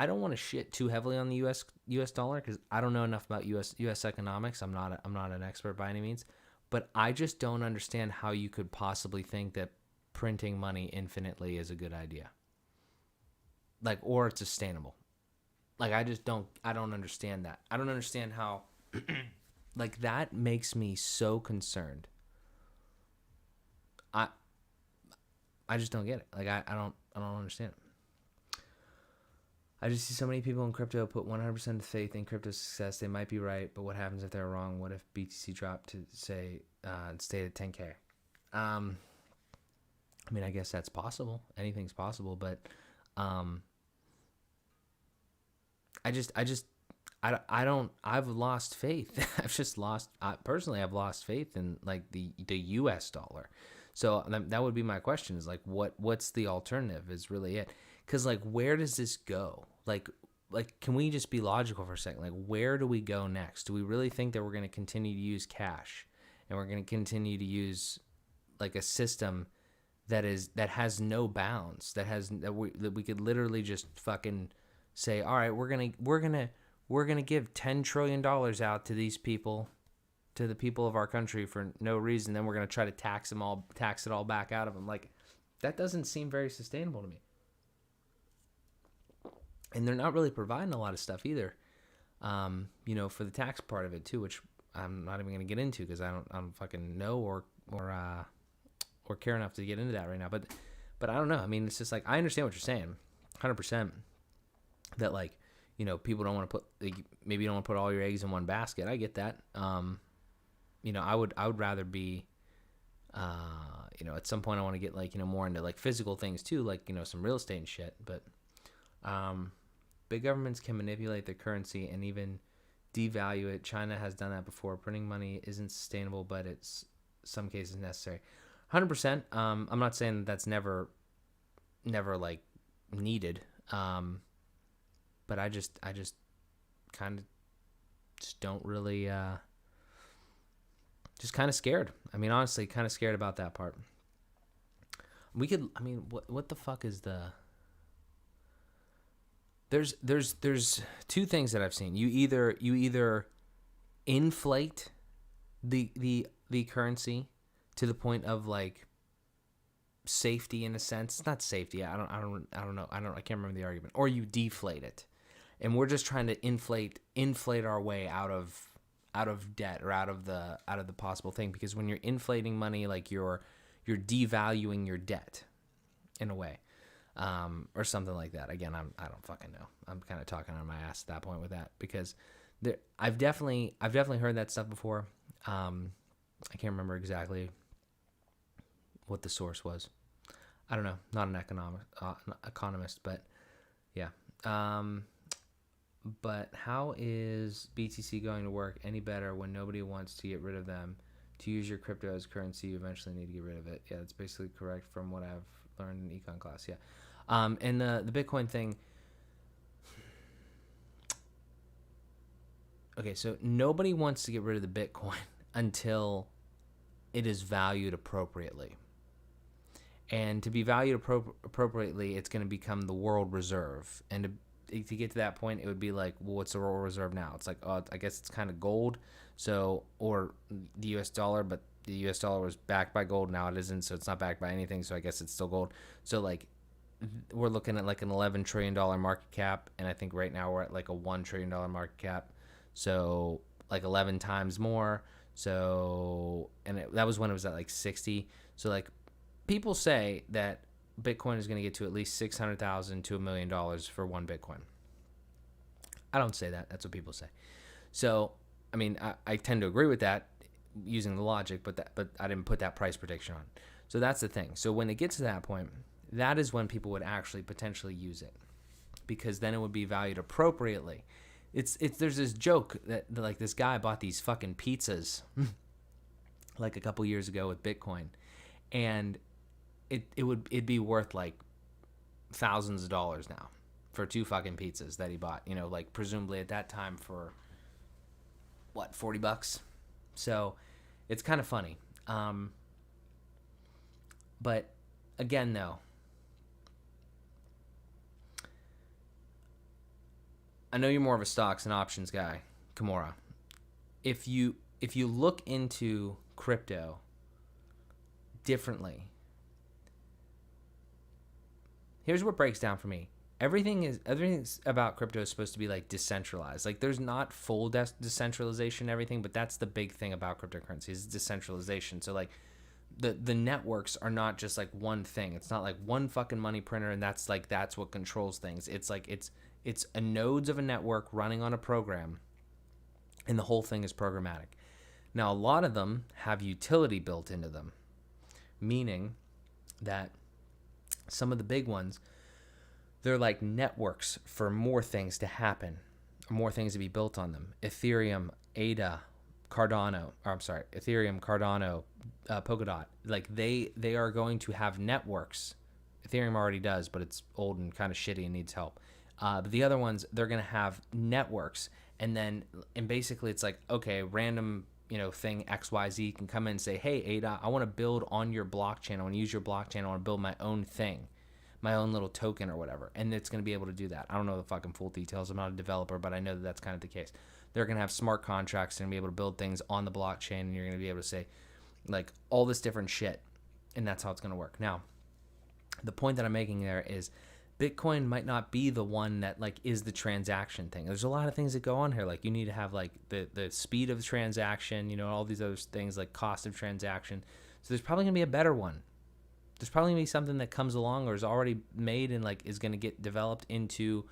don't want to shit too heavily on the US dollar because I don't know enough about US economics. I'm not an expert by any means, but I just don't understand how you could possibly think that printing money infinitely is a good idea. Like, or it's sustainable. Like, I don't understand that. I don't understand how like that makes me so concerned. I just don't get it. Like I don't understand it. I just see so many people in crypto put 100% of faith in crypto success. They might be right, but what happens if they're wrong? What if BTC dropped to say stayed at 10K? I mean, I guess that's possible. Anything's possible, but I've lost faith. I've lost faith in like the US dollar. So that would be my question is like, what's the alternative is really it. Cause like, where does this go? Like, can we just be logical for a second? Like, where do we go next? Do we really think that we're going to continue to use cash and we're going to continue to use like a system that has no bounds, that we could literally just fucking say, all right, we're going to give $10 trillion out to these people, to the people of our country for no reason. Then we're going to try to tax it all back out of them. Like, that doesn't seem very sustainable to me. And they're not really providing a lot of stuff either, for the tax part of it too, which I'm not even going to get into because I don't fucking know or care enough to get into that right now. But I don't know. I mean, it's just like, I understand what you're saying, 100%. That like, people don't want to put, like, maybe you don't want to put all your eggs in one basket. I get that. I would rather be, at some point I want to get like, more into like physical things too, like, some real estate and shit. But big governments can manipulate their currency and even devalue it. China has done that before. Printing money isn't sustainable, but it's some cases necessary. 100%. I'm not saying that that's never like needed. But I just kind of just don't really, just kind of scared. I mean, honestly, kind of scared about that part. What the fuck is the... There's two things that I've seen. You either inflate the currency to the point of like safety in a sense. It's not safety. I don't know. I can't remember the argument. Or you deflate it. And we're just trying to inflate our way out of debt or out of the possible thing, because when you're inflating money, like you're devaluing your debt in a way. Or something like that. Again, I don't fucking know. I'm kind of talking on my ass at that point with that, because I've definitely heard that stuff before. I can't remember exactly what the source was. I don't know. Not an economist, but yeah. But how is BTC going to work any better when nobody wants to get rid of them? To use your crypto as currency, you eventually need to get rid of it. Yeah, that's basically correct from what I've learned in econ class. Yeah. And the Bitcoin thing. Okay, so nobody wants to get rid of the Bitcoin until it is valued appropriately. And to be valued appropriately, it's going to become the world reserve. And to get to that point, it would be like, well, what's the world reserve now? It's like, oh, I guess it's kind of gold. So, or the US dollar, but the US dollar was backed by gold. Now it isn't, so it's not backed by anything. So I guess it's still gold. So like, we're looking at like an $11 trillion market cap. And I think right now we're at like a $1 trillion market cap. So like 11 times more. So, and that was when it was at like 60. So like, people say that Bitcoin is going to get to at least $600,000 to $1 million for one Bitcoin. I don't say that. That's what people say. So, I mean, I tend to agree with that using the logic, but I didn't put that price prediction on. So that's the thing. So when it gets to that point, that is when people would actually potentially use it, because then it would be valued appropriately. There's this joke that like this guy bought these fucking pizzas like a couple years ago with Bitcoin, and it'd be worth like thousands of dollars now for two fucking pizzas that he bought, you know, like presumably at that time for what, $40. So it's kind of funny. But again, though, I know you're more of a stocks and options guy, Kimura. If you look into crypto differently, here's what breaks down for me. Everything's about crypto is supposed to be like decentralized. Like there's not full decentralization and everything, but that's the big thing about cryptocurrency is decentralization. So like the networks are not just like one thing. It's not like one fucking money printer and that's what controls things. It's like it's a nodes of a network running on a program, and the whole thing is programmatic. Now a lot of them have utility built into them, meaning that some of the big ones, they're like networks for more things to happen, more things to be built on them. Ethereum, Cardano, Polkadot. Like they are going to have networks. Ethereum already does, but it's old and kind of shitty and needs help. But the other ones, they're going to have networks, and basically it's like, okay, random, you know, thing XYZ can come in and say, hey, Ada, I want to build on your blockchain. I want to use your blockchain. I want to build my own thing, my own little token or whatever. And it's going to be able to do that. I don't know the fucking full details. I'm not a developer, but I know that that's kind of the case. They're going to have smart contracts and be able to build things on the blockchain. And you're going to be able to say like all this different shit. And that's how it's going to work. Now, the point that I'm making there is Bitcoin might not be the one that like is the transaction thing. There's a lot of things that go on here. Like you need to have like the speed of the transaction, you know, all these other things like cost of transaction. So there's probably gonna be a better one. There's probably gonna be something that comes along or is already made and like is gonna get developed into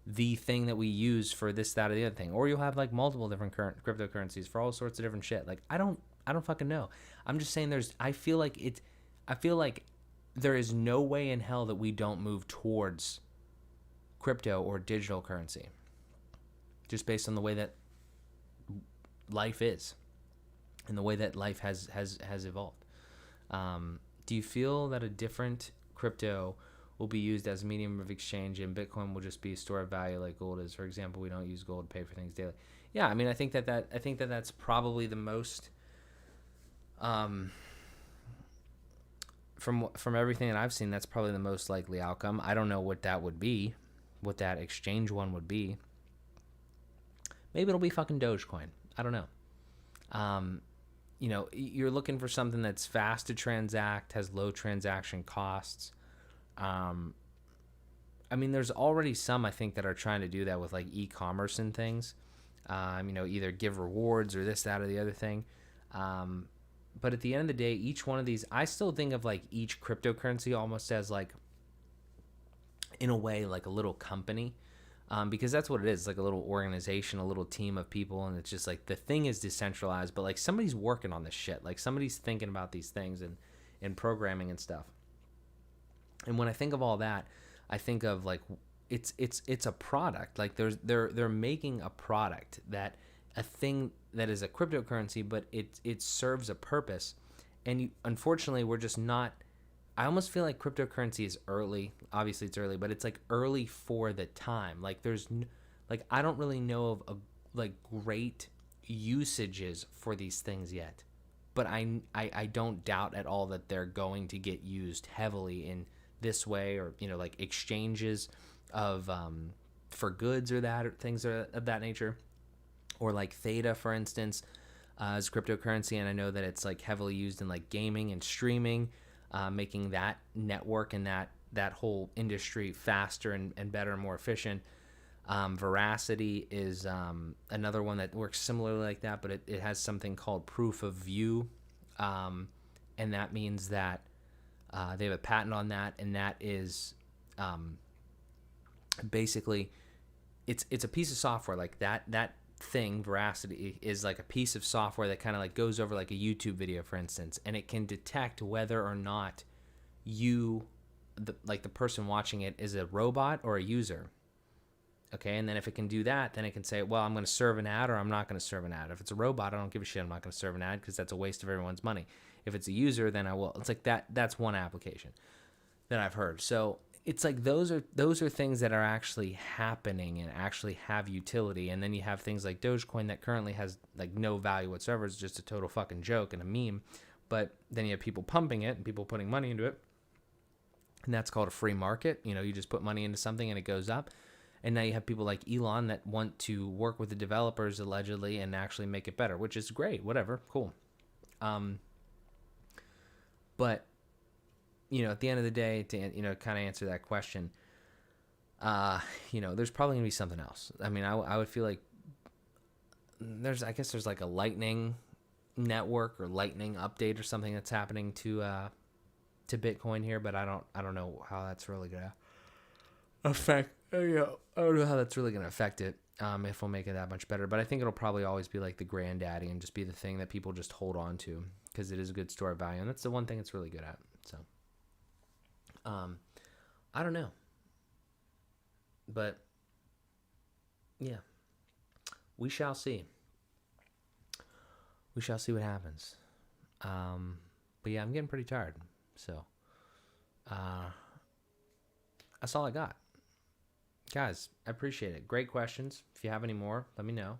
the thing that we use for this, that, or the other thing. Or you'll have like multiple different current cryptocurrencies for all sorts of different shit. Like I don't fucking know. I'm just saying I feel like there is no way in hell that we don't move towards crypto or digital currency, just based on the way that life is and the way that life has evolved. Do you feel that a different crypto will be used as a medium of exchange and Bitcoin will just be a store of value like gold is? For example, we don't use gold to pay for things daily. Yeah, I mean, I think that's probably the most, from everything that I've seen, that's probably the most likely outcome. I don't know what that would be, what that exchange one would be. Maybe it'll be fucking Dogecoin. I don't know. You're looking for something that's fast to transact, has low transaction costs. I mean, there's already some, I think, that are trying to do that with like e-commerce and things. Either give rewards or this, that, or the other thing. But at the end of the day, each one of these, I still think of like each cryptocurrency almost as like, in a way, like a little company. Because that's what it is, like a little organization, a little team of people, and it's just like the thing is decentralized, but like somebody's working on this shit, like somebody's thinking about these things and programming and stuff. And when I think of all that, I think of like it's a product. Like they're making a product, that a thing that is a cryptocurrency, but it serves a purpose. And unfortunately, we're just not. I almost feel like cryptocurrency is early. Obviously, it's early, but it's like early for the time. Like I don't really know of like great usages for these things yet. But I don't doubt at all that they're going to get used heavily in this way, or like exchanges of for goods or that, or things of that nature, or like Theta, for instance, as cryptocurrency. And I know that it's like heavily used in like gaming and streaming. Making that network and that whole industry faster and better and more efficient. Veracity is another one that works similarly like that, but it has something called proof of view, and that means that they have a patent on that, and that is basically it's a piece of software like that thing. Veracity is like a piece of software that kind of like goes over like a YouTube video, for instance, and it can detect whether or not the person watching it is a robot or a user. Okay, and then if it can do that, then it can say, well, I'm going to serve an ad or I'm not going to serve an ad. If it's a robot, I don't give a shit. I'm not going to serve an ad because that's a waste of everyone's money. If it's a user, then I will. It's like that's one application that I've heard. So it's like those are things that are actually happening and actually have utility. And then you have things like Dogecoin that currently has like no value whatsoever. It's just a total fucking joke and a meme. But then you have people pumping it and people putting money into it. And that's called a free market. You just put money into something and it goes up. And now you have people like Elon that want to work with the developers allegedly and actually make it better, which is great. Whatever. Cool. But at the end of the day, to kind of answer that question, there's probably gonna be something else. I mean, I would feel like there's like a Lightning network or Lightning update or something that's happening to Bitcoin here, but I don't know how that's really gonna affect. I don't know how that's really gonna affect it. If we'll make it that much better, but I think it'll probably always be like the granddaddy and just be the thing that people just hold on to because it is a good store of value, and that's the one thing it's really good at. So. I don't know, but yeah, we shall see. We shall see what happens. But yeah, I'm getting pretty tired. So, that's all I got. Guys, I appreciate it. Great questions. If you have any more, let me know.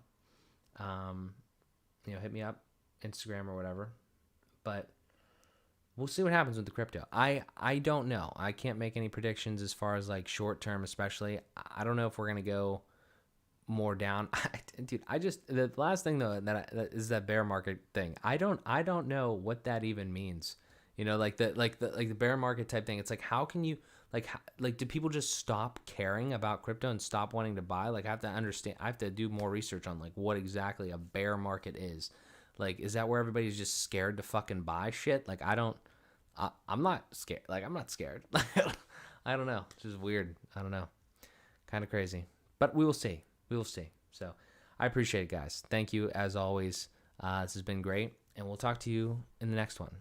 Hit me up, Instagram or whatever. But we'll see what happens with the crypto. I don't know. I can't make any predictions as far as like short term, especially. I don't know if we're gonna go more down. Dude, the last thing though that is that bear market thing. I don't know what that even means. Like the bear market type thing. It's like, how can you do people just stop caring about crypto and stop wanting to buy? Like, I have to understand. I have to do more research on like what exactly a bear market is. Like, is that where everybody's just scared to fucking buy shit? Like, I'm not scared. Like, I'm not scared. I don't know. It's just weird. I don't know. Kind of crazy. But we will see. We will see. So I appreciate it, guys. Thank you, as always. This has been great. And we'll talk to you in the next one.